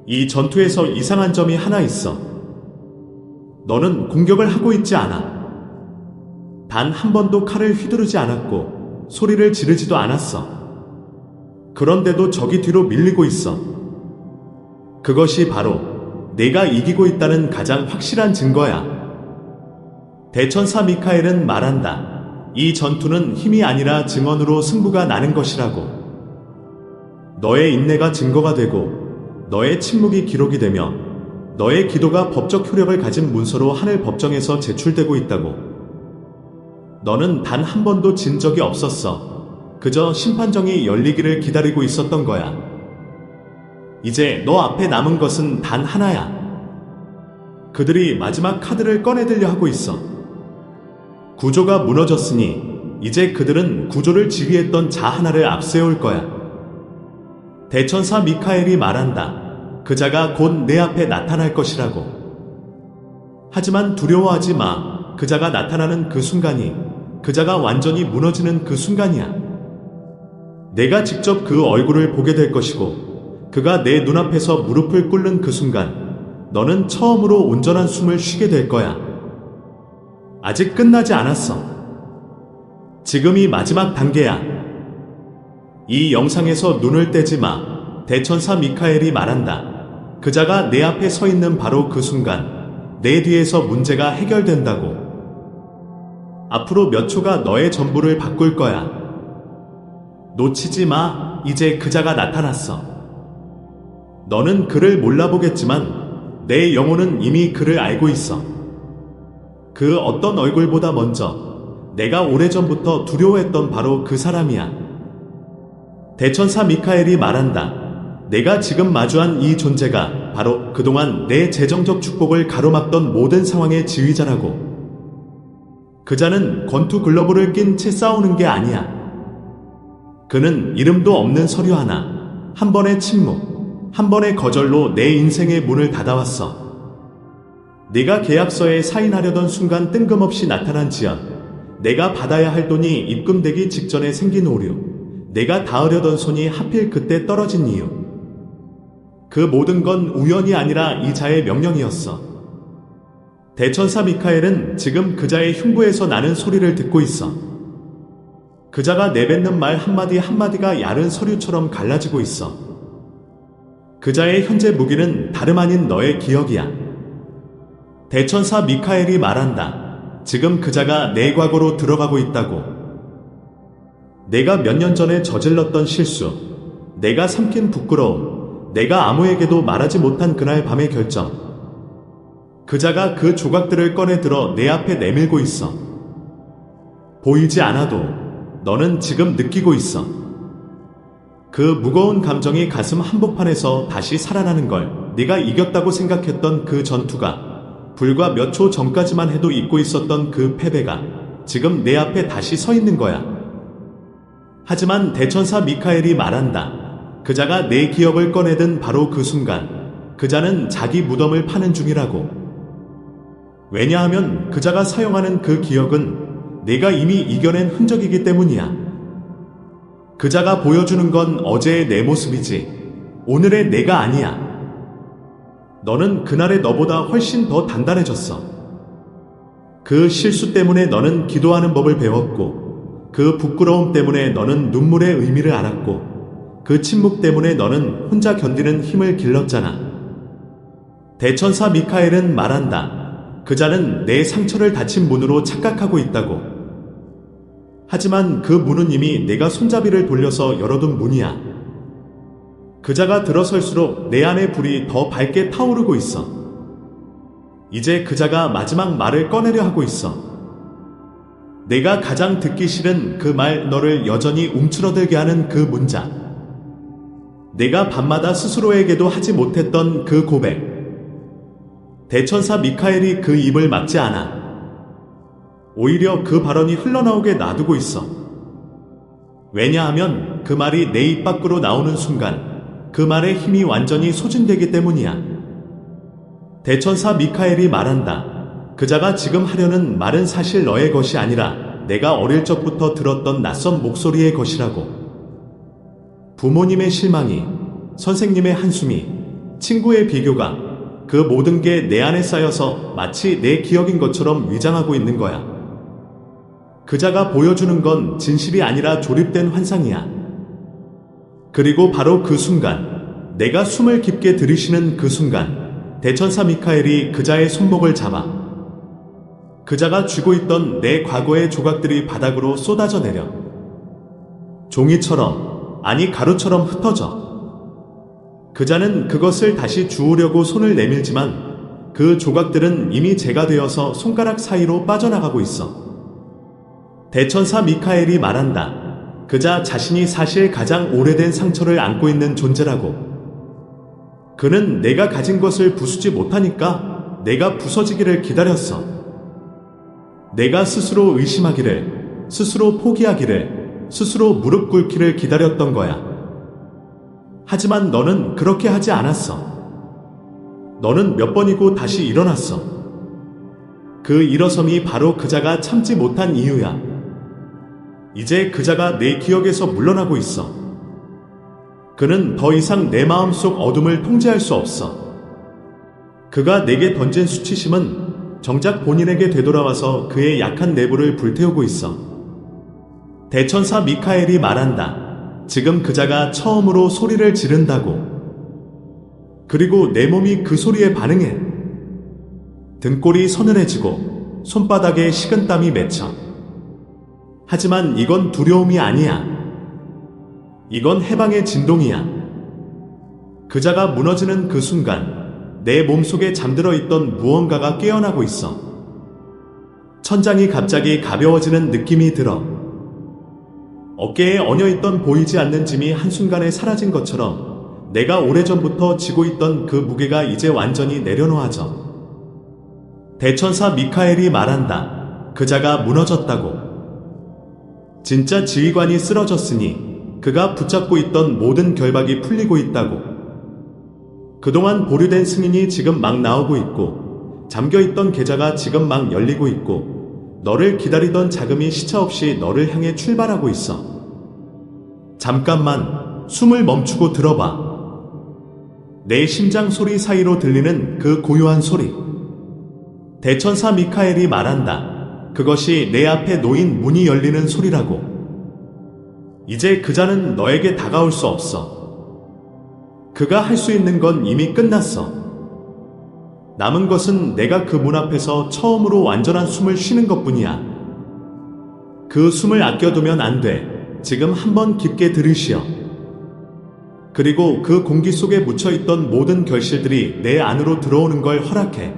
이 전투에서 이상한 점이 하나 있어. 너는 공격을 하고 있지 않아. 단 한 번도 칼을 휘두르지 않았고 소리를 지르지도 않았어. 그런데도 적이 뒤로 밀리고 있어. 그것이 바로 내가 이기고 있다는 가장 확실한 증거야. 대천사 미카엘은 말한다. 이 전투는 힘이 아니라 증언으로 승부가 나는 것이라고. 너의 인내가 증거가 되고 너의 침묵이 기록이 되며 너의 기도가 법적 효력을 가진 문서로 하늘 법정에서 제출되고 있다고. 너는 단 한 번도 진 적이 없었어. 그저 심판정이 열리기를 기다리고 있었던 거야. 이제 너 앞에 남은 것은 단 하나야. 그들이 마지막 카드를 꺼내들려 하고 있어. 구조가 무너졌으니 이제 그들은 구조를 지휘했던 자 하나를 앞세울 거야. 대천사 미카엘이 말한다. 그자가 곧 내 앞에 나타날 것이라고. 하지만 두려워하지 마. 그자가 나타나는 그 순간이, 그자가 완전히 무너지는 그 순간이야. 내가 직접 그 얼굴을 보게 될 것이고 그가 내 눈앞에서 무릎을 꿇는 그 순간 너는 처음으로 온전한 숨을 쉬게 될 거야. 아직 끝나지 않았어. 지금이 마지막 단계야. 이 영상에서 눈을 떼지 마. 대천사 미카엘이 말한다. 그자가 내 앞에 서 있는 바로 그 순간 내 뒤에서 문제가 해결된다고. 앞으로 몇 초가 너의 전부를 바꿀 거야. 놓치지 마. 이제 그자가 나타났어. 너는 그를 몰라보겠지만 내 영혼은 이미 그를 알고 있어. 그 어떤 얼굴보다 먼저 내가 오래전부터 두려워했던 바로 그 사람이야. 대천사 미카엘이 말한다. 내가 지금 마주한 이 존재가 바로 그동안 내 재정적 축복을 가로막던 모든 상황의 지휘자라고. 그자는 권투 글러브를 낀 채 싸우는 게 아니야. 그는 이름도 없는 서류 하나, 한 번의 침묵, 한 번의 거절로 내 인생의 문을 닫아왔어. 네가 계약서에 사인하려던 순간 뜬금없이 나타난 지연, 내가 받아야 할 돈이 입금되기 직전에 생긴 오류, 내가 닿으려던 손이 하필 그때 떨어진 이유. 그 모든 건 우연이 아니라 이자의 명령이었어. 대천사 미카엘은 지금 그자의 흉부에서 나는 소리를 듣고 있어. 그자가 내뱉는 말 한마디 한마디가 야른 서류처럼 갈라지고 있어. 그자의 현재 무기는 다름 아닌 너의 기억이야. 대천사 미카엘이 말한다. 지금 그자가 내 과거로 들어가고 있다고. 내가 몇 년 전에 저질렀던 실수, 내가 삼킨 부끄러움, 내가 아무에게도 말하지 못한 그날 밤의 결정. 그자가 그 조각들을 꺼내 들어 내 앞에 내밀고 있어. 보이지 않아도 너는 지금 느끼고 있어. 그 무거운 감정이 가슴 한복판에서 다시 살아나는 걸. 네가 이겼다고 생각했던 그 전투가, 불과 몇 초 전까지만 해도 잊고 있었던 그 패배가 지금 내 앞에 다시 서 있는 거야. 하지만 대천사 미카엘이 말한다. 그자가 내 기억을 꺼내든 바로 그 순간 그자는 자기 무덤을 파는 중이라고. 왜냐하면 그자가 사용하는 그 기억은 내가 이미 이겨낸 흔적이기 때문이야. 그자가 보여주는 건 어제의 내 모습이지 오늘의 내가 아니야. 너는 그날의 너보다 훨씬 더 단단해졌어. 그 실수 때문에 너는 기도하는 법을 배웠고, 그 부끄러움 때문에 너는 눈물의 의미를 알았고, 그 침묵 때문에 너는 혼자 견디는 힘을 길렀잖아. 대천사 미카엘은 말한다. 그자는 내 상처를 닫힌 문으로 착각하고 있다고. 하지만 그 문은 이미 내가 손잡이를 돌려서 열어둔 문이야. 그자가 들어설수록 내 안의 불이 더 밝게 타오르고 있어. 이제 그자가 마지막 말을 꺼내려 하고 있어. 내가 가장 듣기 싫은 그 말, 너를 여전히 움츠러들게 하는 그 문자. 내가 밤마다 스스로에게도 하지 못했던 그 고백. 대천사 미카엘이 그 입을 막지 않아. 오히려 그 발언이 흘러나오게 놔두고 있어. 왜냐하면 그 말이 내 입 밖으로 나오는 순간 그 말의 힘이 완전히 소진되기 때문이야. 대천사 미카엘이 말한다. 그자가 지금 하려는 말은 사실 너의 것이 아니라 내가 어릴 적부터 들었던 낯선 목소리의 것이라고. 부모님의 실망이, 선생님의 한숨이, 친구의 비교가 그 모든 게 내 안에 쌓여서 마치 내 기억인 것처럼 위장하고 있는 거야. 그자가 보여주는 건 진실이 아니라 조립된 환상이야. 그리고 바로 그 순간, 내가 숨을 깊게 들이쉬는 그 순간, 대천사 미카엘이 그자의 손목을 잡아. 그자가 쥐고 있던 내 과거의 조각들이 바닥으로 쏟아져 내려. 종이처럼, 아니 가루처럼 흩어져. 그자는 그것을 다시 주우려고 손을 내밀지만 그 조각들은 이미 재가 되어서 손가락 사이로 빠져나가고 있어. 대천사 미카엘이 말한다. 그자 자신이 사실 가장 오래된 상처를 안고 있는 존재라고. 그는 내가 가진 것을 부수지 못하니까 내가 부서지기를 기다렸어. 내가 스스로 의심하기를, 스스로 포기하기를, 스스로 무릎 꿇기를 기다렸던 거야. 하지만 너는 그렇게 하지 않았어. 너는 몇 번이고 다시 일어났어. 그 일어섬이 바로 그자가 참지 못한 이유야. 이제 그자가 내 기억에서 물러나고 있어. 그는 더 이상 내 마음속 어둠을 통제할 수 없어. 그가 내게 던진 수치심은 정작 본인에게 되돌아와서 그의 약한 내부를 불태우고 있어. 대천사 미카엘이 말한다. 지금 그자가 처음으로 소리를 지른다고. 그리고 내 몸이 그 소리에 반응해. 등골이 서늘해지고 손바닥에 식은땀이 맺혀. 하지만 이건 두려움이 아니야. 이건 해방의 진동이야. 그자가 무너지는 그 순간 내 몸속에 잠들어 있던 무언가가 깨어나고 있어. 천장이 갑자기 가벼워지는 느낌이 들어. 어깨에 얹어있던 보이지 않는 짐이 한순간에 사라진 것처럼 내가 오래전부터 지고 있던 그 무게가 이제 완전히 내려놓아져. 대천사 미카엘이 말한다. 그자가 무너졌다고. 진짜 지휘관이 쓰러졌으니 그가 붙잡고 있던 모든 결박이 풀리고 있다고. 그동안 보류된 승인이 지금 막 나오고 있고 잠겨있던 계좌가 지금 막 열리고 있고 너를 기다리던 자금이 시차없이 너를 향해 출발하고 있어. 잠깐만 숨을 멈추고 들어봐. 내 심장 소리 사이로 들리는 그 고요한 소리. 대천사 미카엘이 말한다. 그것이 내 앞에 놓인 문이 열리는 소리라고. 이제 그자는 너에게 다가올 수 없어. 그가 할 수 있는 건 이미 끝났어. 남은 것은 내가 그 문 앞에서 처음으로 완전한 숨을 쉬는 것뿐이야. 그 숨을 아껴두면 안 돼. 지금 한번 깊게 들이쉬어. 그리고 그 공기 속에 묻혀있던 모든 결실들이 내 안으로 들어오는 걸 허락해.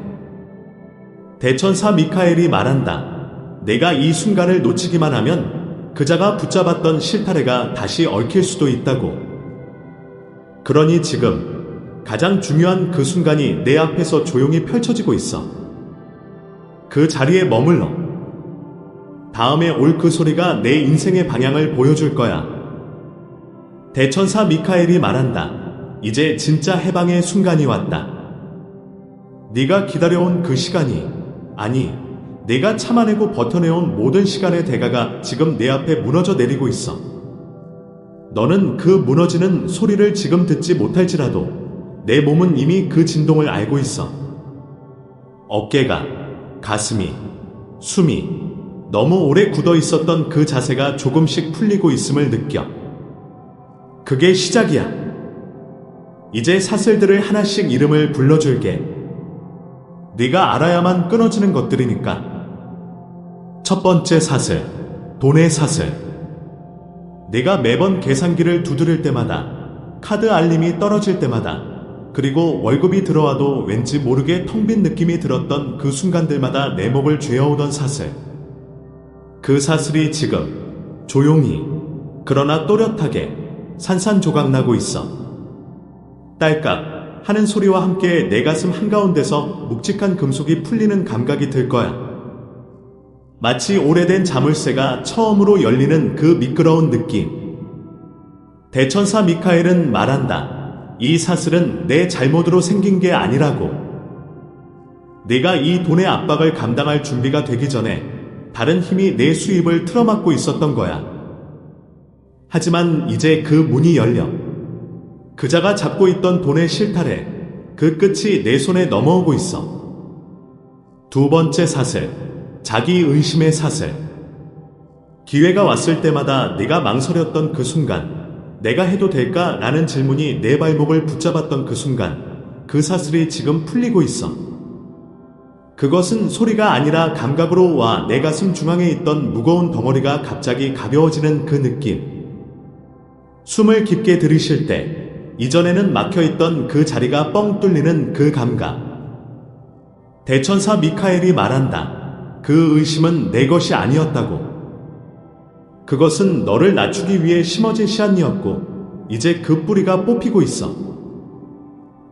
대천사 미카엘이 말한다. 내가 이 순간을 놓치기만 하면 그자가 붙잡았던 실타래가 다시 얽힐 수도 있다고. 그러니 지금 가장 중요한 그 순간이 내 앞에서 조용히 펼쳐지고 있어. 그 자리에 머물러. 다음에 올 그 소리가 내 인생의 방향을 보여줄 거야. 대천사 미카엘이 말한다. 이제 진짜 해방의 순간이 왔다. 네가 기다려온 그 시간이, 아니, 내가 참아내고 버텨내온 모든 시간의 대가가 지금 내 앞에 무너져 내리고 있어. 너는 그 무너지는 소리를 지금 듣지 못할지라도 내 몸은 이미 그 진동을 알고 있어. 어깨가, 가슴이, 숨이 너무 오래 굳어 있었던 그 자세가 조금씩 풀리고 있음을 느껴. 그게 시작이야. 이제 사슬들을 하나씩 이름을 불러줄게. 네가 알아야만 끊어지는 것들이니까. 첫 번째 사슬, 돈의 사슬. 네가 매번 계산기를 두드릴 때마다, 카드 알림이 떨어질 때마다, 그리고 월급이 들어와도 왠지 모르게 텅 빈 느낌이 들었던 그 순간들마다 내 목을 죄어오던 사슬. 그 사슬이 지금 조용히 그러나 또렷하게 산산조각나고 있어. 딸깍 하는 소리와 함께 내 가슴 한가운데서 묵직한 금속이 풀리는 감각이 들 거야. 마치 오래된 자물쇠가 처음으로 열리는 그 미끄러운 느낌. 대천사 미카엘은 말한다. 이 사슬은 내 잘못으로 생긴 게 아니라고. 네가 이 돈의 압박을 감당할 준비가 되기 전에 다른 힘이 내 수입을 틀어막고 있었던 거야. 하지만 이제 그 문이 열려. 그자가 잡고 있던 돈의 실타래, 그 끝이 내 손에 넘어오고 있어. 두 번째 사슬, 자기 의심의 사슬. 기회가 왔을 때마다 네가 망설였던 그 순간, 내가 해도 될까? 라는 질문이 내 발목을 붙잡았던 그 순간, 그 사슬이 지금 풀리고 있어. 그것은 소리가 아니라 감각으로 와. 내 가슴 중앙에 있던 무거운 덩어리가 갑자기 가벼워지는 그 느낌. 숨을 깊게 들이쉴 때 이전에는 막혀있던 그 자리가 뻥 뚫리는 그 감각. 대천사 미카엘이 말한다. 그 의심은 내 것이 아니었다고. 그것은 너를 낮추기 위해 심어진 씨앗이었고 이제 그 뿌리가 뽑히고 있어.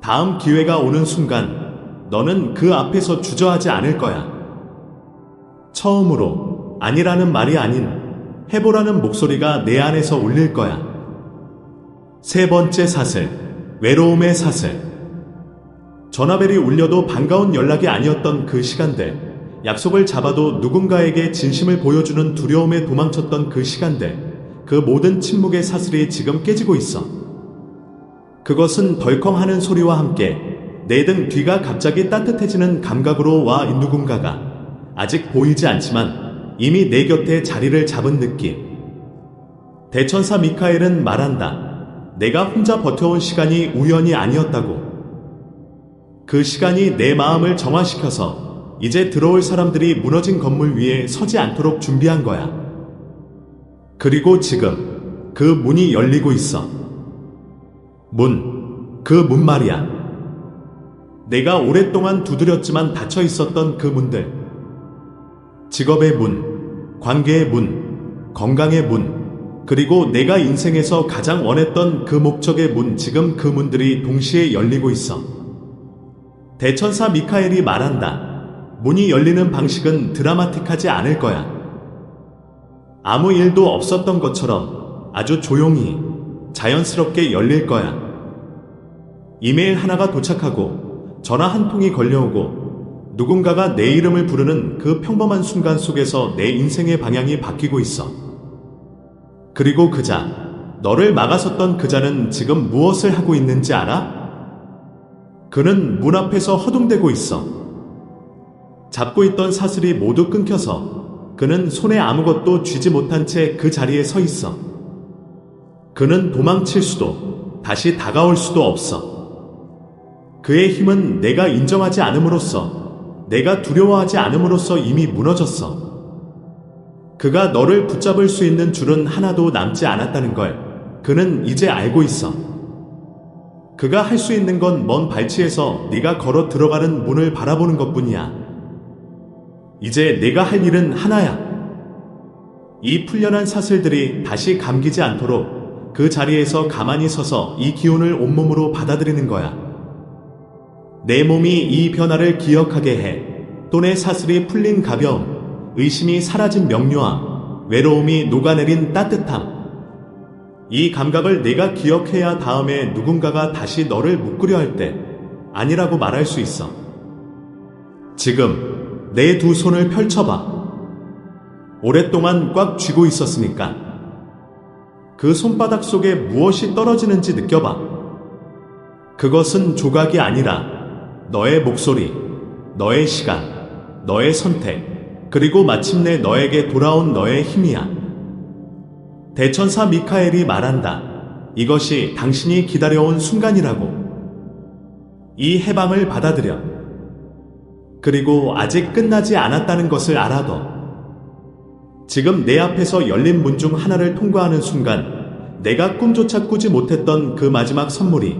다음 기회가 오는 순간 너는 그 앞에서 주저하지 않을 거야. 처음으로 아니라는 말이 아닌 해보라는 목소리가 내 안에서 울릴 거야. 세 번째 사슬, 외로움의 사슬. 전화벨이 울려도 반가운 연락이 아니었던 그 시간들, 약속을 잡아도 누군가에게 진심을 보여주는 두려움에 도망쳤던 그 시간들, 그 모든 침묵의 사슬이 지금 깨지고 있어. 그것은 덜컹하는 소리와 함께 내 등 뒤가 갑자기 따뜻해지는 감각으로 와. 누군가가 아직 보이지 않지만 이미 내 곁에 자리를 잡은 느낌. 대천사 미카엘은 말한다. 내가 혼자 버텨온 시간이 우연이 아니었다고. 그 시간이 내 마음을 정화시켜서 이제 들어올 사람들이 무너진 건물 위에 서지 않도록 준비한 거야. 그리고 지금 그 문이 열리고 있어. 그 문 말이야. 내가 오랫동안 두드렸지만 닫혀 있었던 그 문들. 직업의 문, 관계의 문, 건강의 문, 그리고 내가 인생에서 가장 원했던 그 목적의 문, 지금 그 문들이 동시에 열리고 있어. 대천사 미카엘이 말한다. 문이 열리는 방식은 드라마틱하지 않을 거야. 아무 일도 없었던 것처럼 아주 조용히, 자연스럽게 열릴 거야. 이메일 하나가 도착하고 전화 한 통이 걸려오고 누군가가 내 이름을 부르는 그 평범한 순간 속에서 내 인생의 방향이 바뀌고 있어. 그리고 그자, 너를 막아섰던 그자는 지금 무엇을 하고 있는지 알아? 그는 문 앞에서 허둥대고 있어. 잡고 있던 사슬이 모두 끊겨서 그는 손에 아무것도 쥐지 못한 채 그 자리에 서 있어. 그는 도망칠 수도 다시 다가올 수도 없어. 그의 힘은 내가 인정하지 않음으로써, 내가 두려워하지 않음으로써 이미 무너졌어. 그가 너를 붙잡을 수 있는 줄은 하나도 남지 않았다는 걸 그는 이제 알고 있어. 그가 할 수 있는 건 먼 발치에서 네가 걸어 들어가는 문을 바라보는 것뿐이야. 이제 내가 할 일은 하나야. 이 풀려난 사슬들이 다시 감기지 않도록 그 자리에서 가만히 서서 이 기운을 온몸으로 받아들이는 거야. 내 몸이 이 변화를 기억하게 해. 또 내 사슬이 풀린 가벼움, 의심이 사라진 명료함, 외로움이 녹아내린 따뜻함. 이 감각을 내가 기억해야 다음에 누군가가 다시 너를 묶으려 할 때 아니라고 말할 수 있어. 지금 내 두 손을 펼쳐봐. 오랫동안 꽉 쥐고 있었으니까. 그 손바닥 속에 무엇이 떨어지는지 느껴봐. 그것은 조각이 아니라 너의 목소리, 너의 시간, 너의 선택, 그리고 마침내 너에게 돌아온 너의 힘이야. 대천사 미카엘이 말한다. 이것이 당신이 기다려온 순간이라고. 이 해방을 받아들여. 그리고 아직 끝나지 않았다는 것을 알아둬. 지금 내 앞에서 열린 문 중 하나를 통과하는 순간 내가 꿈조차 꾸지 못했던 그 마지막 선물이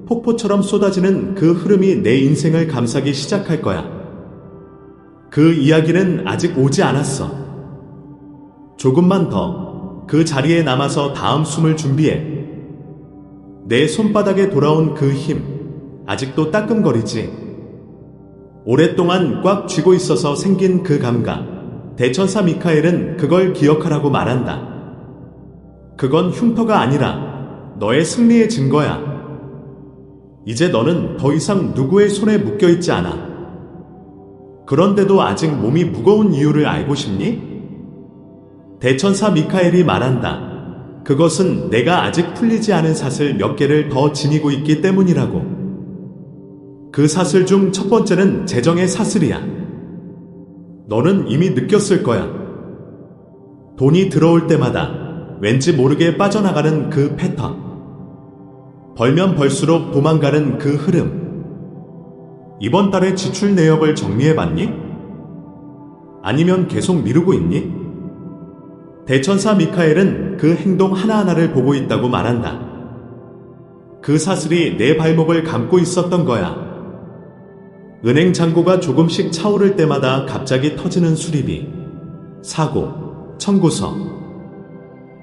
폭포처럼 쏟아지는 그 흐름이 내 인생을 감싸기 시작할 거야. 그 이야기는 아직 오지 않았어. 조금만 더 그 자리에 남아서 다음 숨을 준비해. 내 손바닥에 돌아온 그 힘, 아직도 따끔거리지. 오랫동안 꽉 쥐고 있어서 생긴 그 감각, 대천사 미카엘은 그걸 기억하라고 말한다. 그건 흉터가 아니라 너의 승리의 증거야. 이제 너는 더 이상 누구의 손에 묶여있지 않아. 그런데도 아직 몸이 무거운 이유를 알고 싶니? 대천사 미카엘이 말한다. 그것은 내가 아직 풀리지 않은 사슬 몇 개를 더 지니고 있기 때문이라고. 그 사슬 중 첫 번째는 재정의 사슬이야. 너는 이미 느꼈을 거야. 돈이 들어올 때마다 왠지 모르게 빠져나가는 그 패턴. 벌면 벌수록 도망가는 그 흐름. 이번 달의 지출 내역을 정리해봤니? 아니면 계속 미루고 있니? 대천사 미카엘은 그 행동 하나하나를 보고 있다고 말한다. 그 사슬이 내 발목을 감고 있었던 거야. 은행 잔고가 조금씩 차오를 때마다 갑자기 터지는 수리비, 사고, 청구서.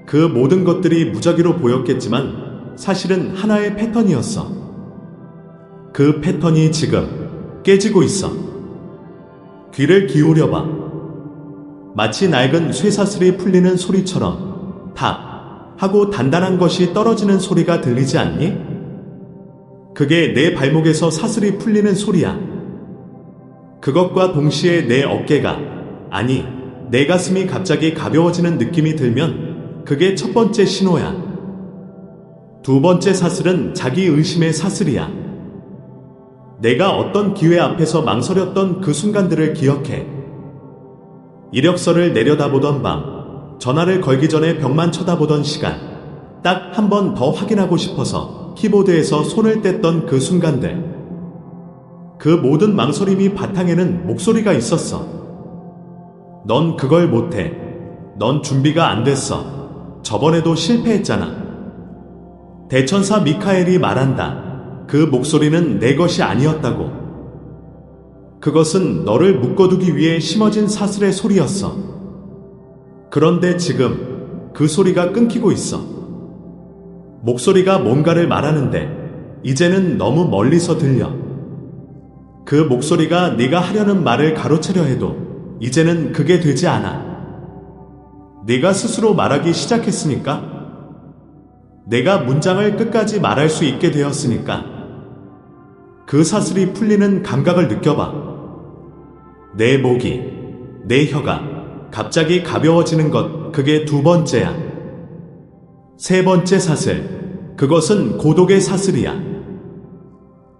그 모든 것들이 무작위로 보였겠지만 사실은 하나의 패턴이었어. 그 패턴이 지금 깨지고 있어. 귀를 기울여봐. 마치 낡은 쇠사슬이 풀리는 소리처럼 탁 하고 단단한 것이 떨어지는 소리가 들리지 않니? 그게 내 발목에서 사슬이 풀리는 소리야. 그것과 동시에 내 어깨가, 아니, 내 가슴이 갑자기 가벼워지는 느낌이 들면 그게 첫 번째 신호야. 두 번째 사슬은 자기 의심의 사슬이야. 내가 어떤 기회 앞에서 망설였던 그 순간들을 기억해. 이력서를 내려다보던 밤, 전화를 걸기 전에 벽만 쳐다보던 시간, 딱 한 번 더 확인하고 싶어서 키보드에서 손을 뗐던 그 순간들. 그 모든 망설임이 바탕에는 목소리가 있었어. 넌 그걸 못해. 넌 준비가 안 됐어. 저번에도 실패했잖아. 대천사 미카엘이 말한다. 그 목소리는 내 것이 아니었다고. 그것은 너를 묶어두기 위해 심어진 사슬의 소리였어. 그런데 지금 그 소리가 끊기고 있어. 목소리가 뭔가를 말하는데 이제는 너무 멀리서 들려. 그 목소리가 네가 하려는 말을 가로채려 해도 이제는 그게 되지 않아. 네가 스스로 말하기 시작했으니까. 내가 문장을 끝까지 말할 수 있게 되었으니까. 그 사슬이 풀리는 감각을 느껴봐. 내 목이, 내 혀가 갑자기 가벼워지는 것, 그게 두 번째야. 세 번째 사슬, 그것은 고독의 사슬이야.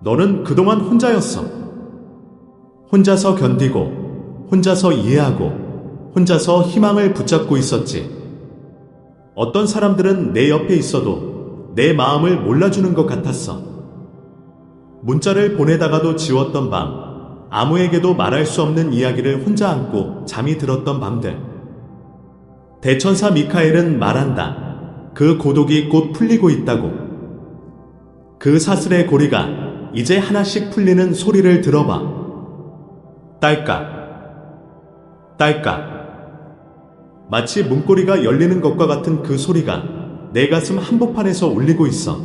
너는 그동안 혼자였어. 혼자서 견디고, 혼자서 이해하고, 혼자서 희망을 붙잡고 있었지. 어떤 사람들은 내 옆에 있어도 내 마음을 몰라주는 것 같았어. 문자를 보내다가도 지웠던 밤, 아무에게도 말할 수 없는 이야기를 혼자 안고 잠이 들었던 밤들. 대천사 미카엘은 말한다. 그 고독이 곧 풀리고 있다고. 그 사슬의 고리가 이제 하나씩 풀리는 소리를 들어봐. 딸깍, 딸깍. 마치 문고리가 열리는 것과 같은 그 소리가 내 가슴 한복판에서 울리고 있어.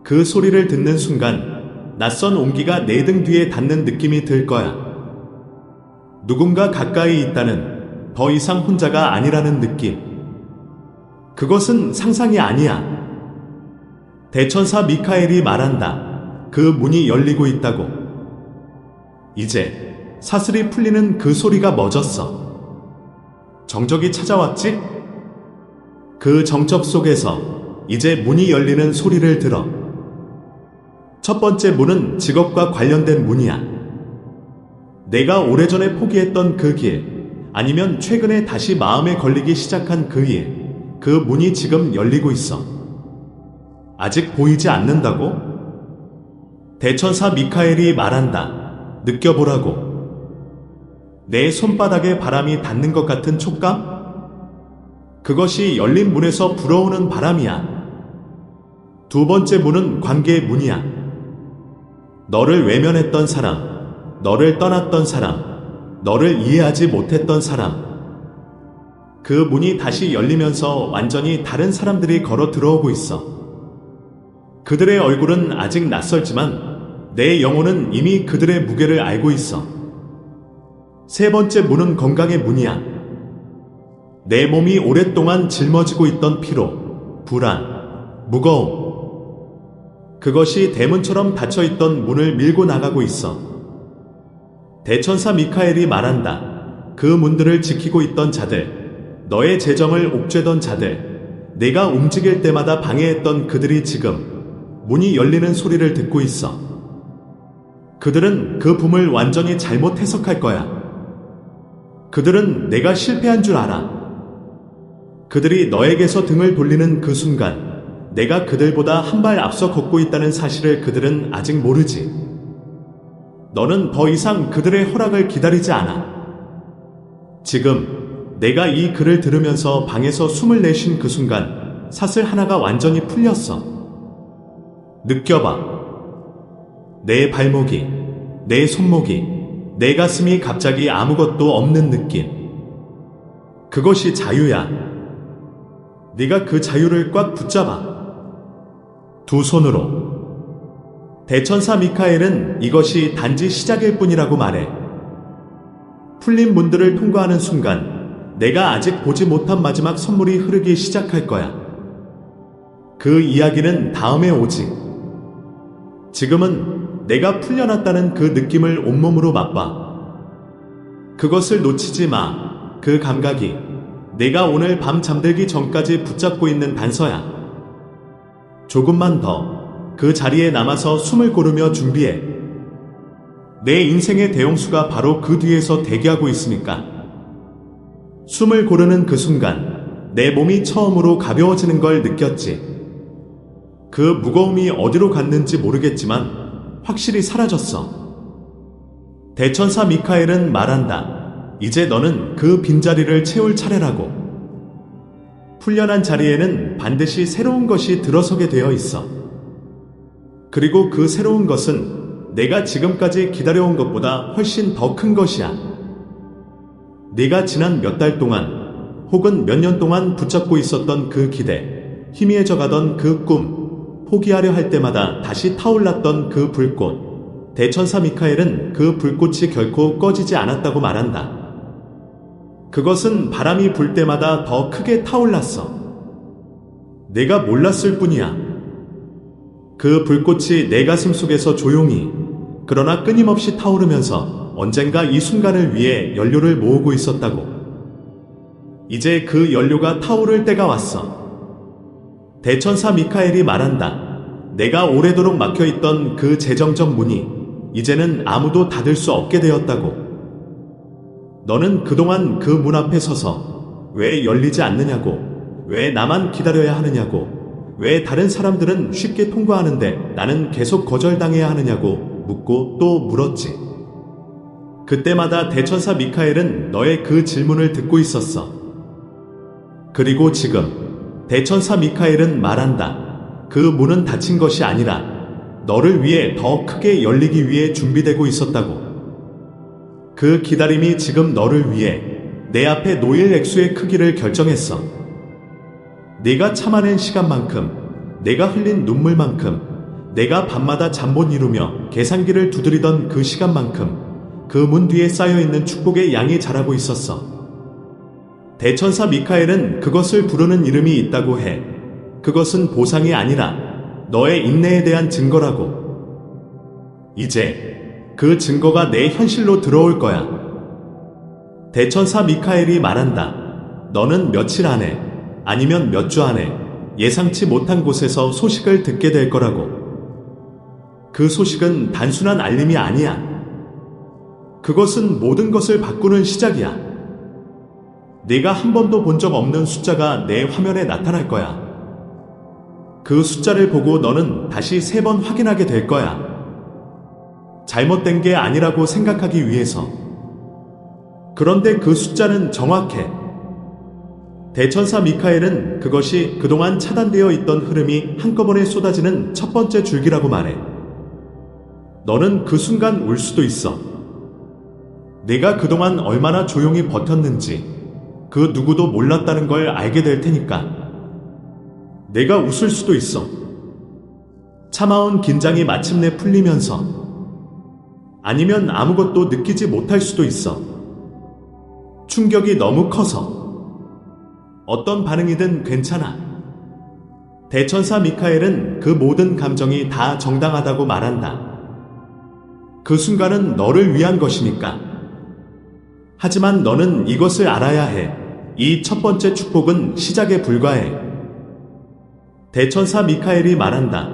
그 소리를 듣는 순간 낯선 온기가 내 등 뒤에 닿는 느낌이 들 거야. 누군가 가까이 있다는, 더 이상 혼자가 아니라는 느낌. 그것은 상상이 아니야. 대천사 미카엘이 말한다. 그 문이 열리고 있다고. 이제 사슬이 풀리는 그 소리가 멎었어. 정적이 찾아왔지? 그 정적 속에서 이제 문이 열리는 소리를 들어. 첫 번째 문은 직업과 관련된 문이야. 내가 오래전에 포기했던 그 길, 아니면 최근에 다시 마음에 걸리기 시작한 그 일, 그 문이 지금 열리고 있어. 아직 보이지 않는다고? 대천사 미카엘이 말한다. 느껴보라고. 내 손바닥에 바람이 닿는 것 같은 촉감? 그것이 열린 문에서 불어오는 바람이야. 두 번째 문은 관계의 문이야. 너를 외면했던 사람, 너를 떠났던 사람, 너를 이해하지 못했던 사람. 그 문이 다시 열리면서 완전히 다른 사람들이 걸어 들어오고 있어. 그들의 얼굴은 아직 낯설지만 내 영혼은 이미 그들의 무게를 알고 있어. 세 번째 문은 건강의 문이야. 내 몸이 오랫동안 짊어지고 있던 피로, 불안, 무거움. 그것이 대문처럼 닫혀있던 문을 밀고 나가고 있어. 대천사 미카엘이 말한다. 그 문들을 지키고 있던 자들, 너의 재정을 옥죄던 자들, 내가 움직일 때마다 방해했던 그들이 지금 문이 열리는 소리를 듣고 있어. 그들은 그 붐을 완전히 잘못 해석할 거야. 그들은 내가 실패한 줄 알아. 그들이 너에게서 등을 돌리는 그 순간 내가 그들보다 한 발 앞서 걷고 있다는 사실을 그들은 아직 모르지. 너는 더 이상 그들의 허락을 기다리지 않아. 지금 내가 이 글을 들으면서 방에서 숨을 내쉰 그 순간 사슬 하나가 완전히 풀렸어. 느껴봐. 내 발목이, 내 손목이, 내 가슴이 갑자기 아무것도 없는 느낌. 그것이 자유야. 네가 그 자유를 꽉 붙잡아. 두 손으로. 대천사 미카엘은 이것이 단지 시작일 뿐이라고 말해. 풀린 문들을 통과하는 순간 내가 아직 보지 못한 마지막 선물이 흐르기 시작할 거야. 그 이야기는 다음에 오지. 지금은 내가 풀려났다는 그 느낌을 온몸으로 맛봐. 그것을 놓치지 마. 그 감각이 내가 오늘 밤 잠들기 전까지 붙잡고 있는 단서야. 조금만 더 그 자리에 남아서 숨을 고르며 준비해. 내 인생의 대용수가 바로 그 뒤에서 대기하고 있으니까. 숨을 고르는 그 순간 내 몸이 처음으로 가벼워지는 걸 느꼈지. 그 무거움이 어디로 갔는지 모르겠지만 확실히 사라졌어. 대천사 미카엘은 말한다. 이제 너는 그 빈자리를 채울 차례라고. 풀려난 자리에는 반드시 새로운 것이 들어서게 되어 있어. 그리고 그 새로운 것은 내가 지금까지 기다려온 것보다 훨씬 더 큰 것이야. 네가 지난 몇 달 동안 혹은 몇 년 동안 붙잡고 있었던 그 기대, 희미해져 가던 그 꿈, 포기하려 할 때마다 다시 타올랐던 그 불꽃. 대천사 미카엘은 그 불꽃이 결코 꺼지지 않았다고 말한다. 그것은 바람이 불 때마다 더 크게 타올랐어. 내가 몰랐을 뿐이야. 그 불꽃이 내 가슴 속에서 조용히, 그러나 끊임없이 타오르면서 언젠가 이 순간을 위해 연료를 모으고 있었다고. 이제 그 연료가 타오를 때가 왔어. 대천사 미카엘이 말한다. 내가 오래도록 막혀있던 그 재정적 문이 이제는 아무도 닫을 수 없게 되었다고. 너는 그동안 그 문 앞에 서서 왜 열리지 않느냐고, 왜 나만 기다려야 하느냐고, 왜 다른 사람들은 쉽게 통과하는데 나는 계속 거절당해야 하느냐고 묻고 또 물었지. 그때마다 대천사 미카엘은 너의 그 질문을 듣고 있었어. 그리고 지금 대천사 미카엘은 말한다. 그 문은 닫힌 것이 아니라 너를 위해 더 크게 열리기 위해 준비되고 있었다고. 그 기다림이 지금 너를 위해 내 앞에 놓일 액수의 크기를 결정했어. 네가 참아낸 시간만큼, 내가 흘린 눈물만큼, 내가 밤마다 잠 못 이루며 계산기를 두드리던 그 시간만큼 그 문 뒤에 쌓여있는 축복의 양이 자라고 있었어. 대천사 미카엘은 그것을 부르는 이름이 있다고 해. 그것은 보상이 아니라 너의 인내에 대한 증거라고. 이제 그 증거가 내 현실로 들어올 거야. 대천사 미카엘이 말한다. 너는 며칠 안에, 아니면 몇 주 안에 예상치 못한 곳에서 소식을 듣게 될 거라고. 그 소식은 단순한 알림이 아니야. 그것은 모든 것을 바꾸는 시작이야. 네가 한 번도 본 적 없는 숫자가 내 화면에 나타날 거야. 그 숫자를 보고 너는 다시 3번 확인하게 될 거야. 잘못된 게 아니라고 생각하기 위해서. 그런데 그 숫자는 정확해. 대천사 미카엘은 그것이 그동안 차단되어 있던 흐름이 한꺼번에 쏟아지는 첫 번째 줄기라고 말해. 너는 그 순간 울 수도 있어. 네가 그동안 얼마나 조용히 버텼는지 그 누구도 몰랐다는 걸 알게 될 테니까. 내가 웃을 수도 있어. 참아온 긴장이 마침내 풀리면서. 아니면 아무것도 느끼지 못할 수도 있어. 충격이 너무 커서. 어떤 반응이든 괜찮아. 대천사 미카엘은 그 모든 감정이 다 정당하다고 말한다. 그 순간은 너를 위한 것이니까. 하지만 너는 이것을 알아야 해. 이 첫 번째 축복은 시작에 불과해. 대천사 미카엘이 말한다.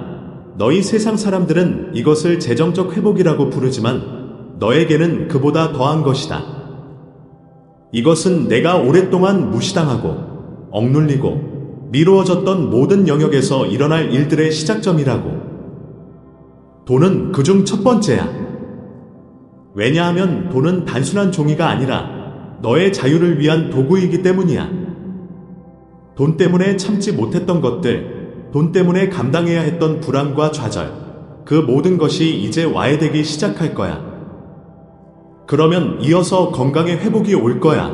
너희 세상 사람들은 이것을 재정적 회복이라고 부르지만 너에게는 그보다 더한 것이다. 이것은 내가 오랫동안 무시당하고 억눌리고 미루어졌던 모든 영역에서 일어날 일들의 시작점이라고. 돈은 그중 첫 번째야. 왜냐하면 돈은 단순한 종이가 아니라 너의 자유를 위한 도구이기 때문이야. 돈 때문에 참지 못했던 것들, 돈 때문에 감당해야 했던 불안과 좌절, 그 모든 것이 이제 와해되기 시작할 거야. 그러면 이어서 건강의 회복이 올 거야.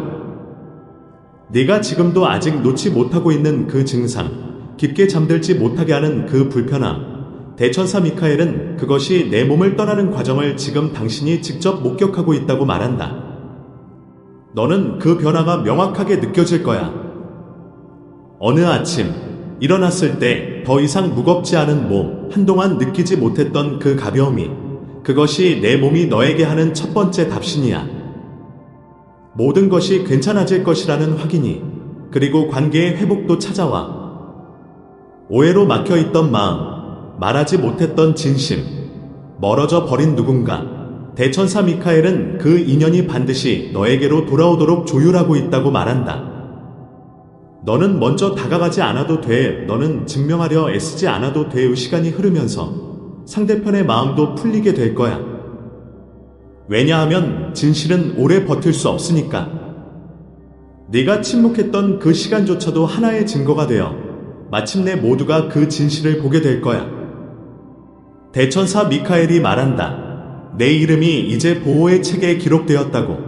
네가 지금도 아직 놓지 못하고 있는 그 증상, 깊게 잠들지 못하게 하는 그 불편함, 대천사 미카엘은 그것이 내 몸을 떠나는 과정을 지금 당신이 직접 목격하고 있다고 말한다. 너는 그 변화가 명확하게 느껴질 거야. 어느 아침 일어났을 때 더 이상 무겁지 않은 몸, 한동안 느끼지 못했던 그 가벼움이, 그것이 내 몸이 너에게 하는 첫 번째 답신이야. 모든 것이 괜찮아질 것이라는 확인이, 그리고 관계의 회복도 찾아와. 오해로 막혀있던 마음, 말하지 못했던 진심, 멀어져 버린 누군가, 대천사 미카엘은 그 인연이 반드시 너에게로 돌아오도록 조율하고 있다고 말한다. 너는 먼저 다가가지 않아도 돼, 너는 증명하려 애쓰지 않아도 돼의 시간이 흐르면서 상대편의 마음도 풀리게 될 거야. 왜냐하면 진실은 오래 버틸 수 없으니까. 네가 침묵했던 그 시간조차도 하나의 증거가 되어 마침내 모두가 그 진실을 보게 될 거야. 대천사 미카엘이 말한다. 내 이름이 이제 보호의 책에 기록되었다고.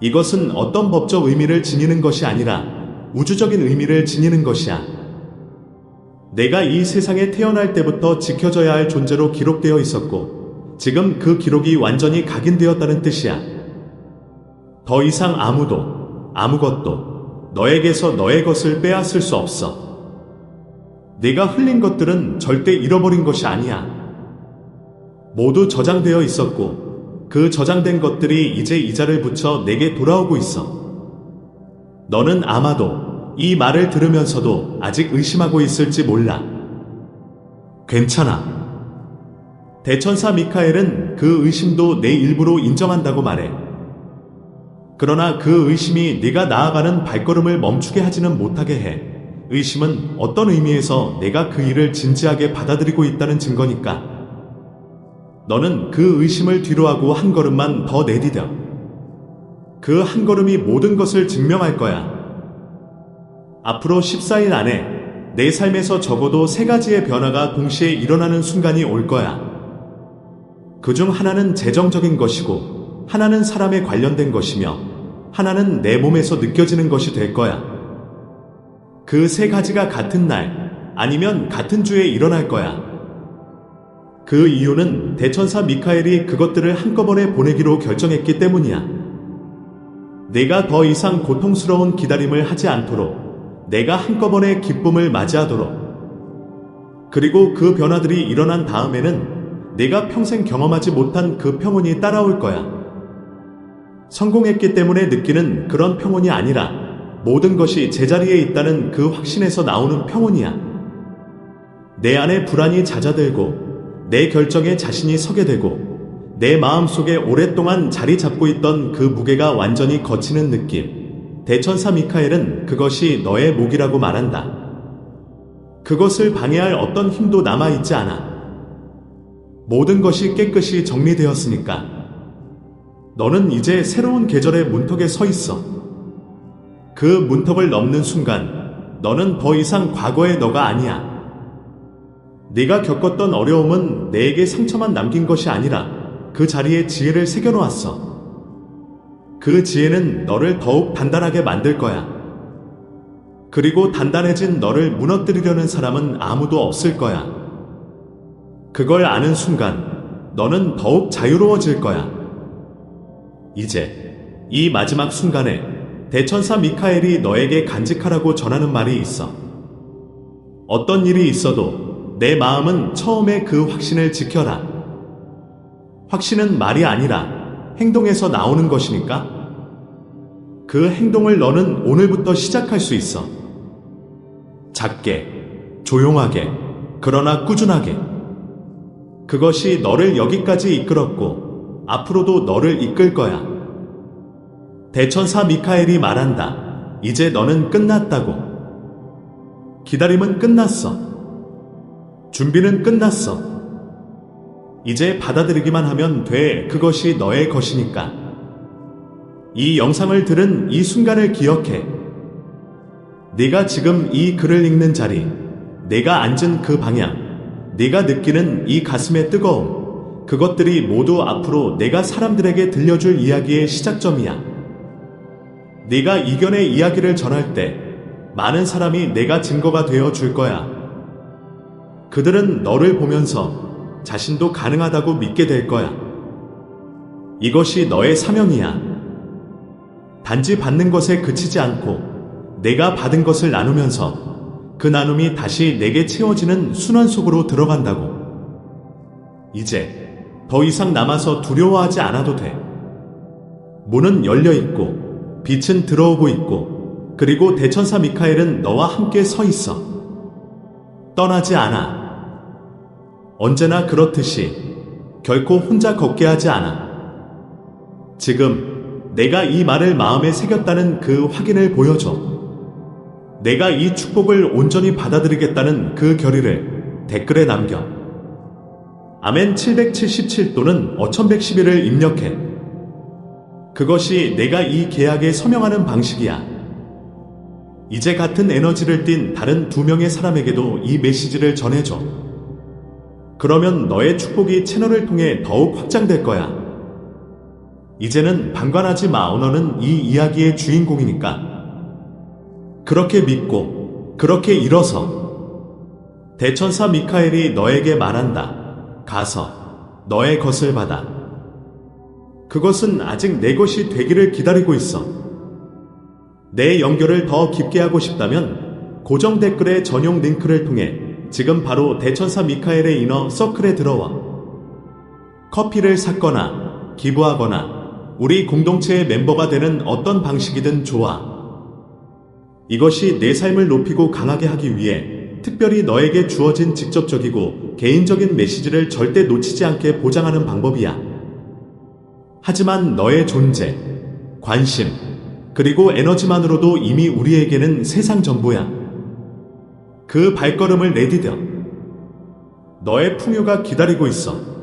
이것은 어떤 법적 의미를 지니는 것이 아니라 우주적인 의미를 지니는 것이야. 내가 이 세상에 태어날 때부터 지켜져야 할 존재로 기록되어 있었고, 지금 그 기록이 완전히 각인되었다는 뜻이야. 더 이상 아무도, 아무것도 너에게서 너의 것을 빼앗을 수 없어. 네가 흘린 것들은 절대 잃어버린 것이 아니야. 모두 저장되어 있었고, 그 저장된 것들이 이제 이자를 붙여 내게 돌아오고 있어. 너는 아마도 이 말을 들으면서도 아직 의심하고 있을지 몰라. 괜찮아. 대천사 미카엘은 그 의심도 내 일부로 인정한다고 말해. 그러나 그 의심이 네가 나아가는 발걸음을 멈추게 하지는 못하게 해. 의심은 어떤 의미에서 내가 그 일을 진지하게 받아들이고 있다는 증거니까. 너는 그 의심을 뒤로하고 한 걸음만 더 내디뎌. 그 한 걸음이 모든 것을 증명할 거야. 앞으로 14일 안에 내 삶에서 적어도 3가지의 변화가 동시에 일어나는 순간이 올 거야. 그중 하나는 재정적인 것이고, 하나는 사람에 관련된 것이며, 하나는 내 몸에서 느껴지는 것이 될 거야. 그 3가지가 같은 날, 아니면 같은 주에 일어날 거야. 그 이유는 대천사 미카엘이 그것들을 한꺼번에 보내기로 결정했기 때문이야. 내가 더 이상 고통스러운 기다림을 하지 않도록, 내가 한꺼번에 기쁨을 맞이하도록. 그리고 그 변화들이 일어난 다음에는 내가 평생 경험하지 못한 그 평온이 따라올 거야. 성공했기 때문에 느끼는 그런 평온이 아니라 모든 것이 제자리에 있다는 그 확신에서 나오는 평온이야. 내 안에 불안이 잦아들고 내 결정에 자신이 서게 되고 내 마음속에 오랫동안 자리 잡고 있던 그 무게가 완전히 거치는 느낌. 대천사 미카엘은 그것이 너의 목이라고 말한다. 그것을 방해할 어떤 힘도 남아있지 않아. 모든 것이 깨끗이 정리되었으니까. 너는 이제 새로운 계절의 문턱에 서 있어. 그 문턱을 넘는 순간 너는 더 이상 과거의 너가 아니야. 네가 겪었던 어려움은 내게 상처만 남긴 것이 아니라 그 자리에 지혜를 새겨놓았어. 그 지혜는 너를 더욱 단단하게 만들 거야. 그리고 단단해진 너를 무너뜨리려는 사람은 아무도 없을 거야. 그걸 아는 순간 너는 더욱 자유로워질 거야. 이제 이 마지막 순간에 대천사 미카엘이 너에게 간직하라고 전하는 말이 있어. 어떤 일이 있어도 내 마음은 처음에 그 확신을 지켜라. 확신은 말이 아니라 행동에서 나오는 것이니까. 그 행동을 너는 오늘부터 시작할 수 있어. 작게, 조용하게, 그러나 꾸준하게. 그것이 너를 여기까지 이끌었고 앞으로도 너를 이끌 거야. 대천사 미카엘이 말한다. 이제 너는 끝났다고. 기다림은 끝났어. 준비는 끝났어. 이제 받아들이기만 하면 돼. 그것이 너의 것이니까. 이 영상을 들은 이 순간을 기억해. 네가 지금 이 글을 읽는 자리, 내가 앉은 그 방향, 네가 느끼는 이 가슴의 뜨거움, 그것들이 모두 앞으로 내가 사람들에게 들려줄 이야기의 시작점이야. 네가 이견의 이야기를 전할 때 많은 사람이 내가 증거가 되어 줄 거야. 그들은 너를 보면서 자신도 가능하다고 믿게 될 거야. 이것이 너의 사명이야. 단지 받는 것에 그치지 않고 내가 받은 것을 나누면서 그 나눔이 다시 내게 채워지는 순환 속으로 들어간다고. 이제 더 이상 남아서 두려워하지 않아도 돼. 문은 열려 있고 빛은 들어오고 있고 그리고 대천사 미카엘은 너와 함께 서 있어. 떠나지 않아. 언제나 그렇듯이 결코 혼자 걷게 하지 않아. 지금 내가 이 말을 마음에 새겼다는 그 확인을 보여줘. 내가 이 축복을 온전히 받아들이겠다는 그 결의를 댓글에 남겨. 아멘 777 또는 5111을 입력해. 그것이 내가 이 계약에 서명하는 방식이야. 이제 같은 에너지를 띤 다른 2명의 사람에게도 이 메시지를 전해줘. 그러면 너의 축복이 채널을 통해 더욱 확장될 거야. 이제는 방관하지 마. 너는 이 이야기의 주인공이니까. 그렇게 믿고 그렇게 일어서. 대천사 미카엘이 너에게 말한다. 가서 너의 것을 받아. 그것은 아직 내 것이 되기를 기다리고 있어. 내 연결을 더 깊게 하고 싶다면 고정 댓글의 전용 링크를 통해 지금 바로 대천사 미카엘의 이너 서클에 들어와. 커피를 샀거나 기부하거나 우리 공동체의 멤버가 되는 어떤 방식이든 좋아. 이것이 내 삶을 높이고 강하게 하기 위해 특별히 너에게 주어진 직접적이고 개인적인 메시지를 절대 놓치지 않게 보장하는 방법이야. 하지만 너의 존재, 관심, 그리고 에너지만으로도 이미 우리에게는 세상 전부야. 그 발걸음을 내디뎌. 너의 풍요가 기다리고 있어.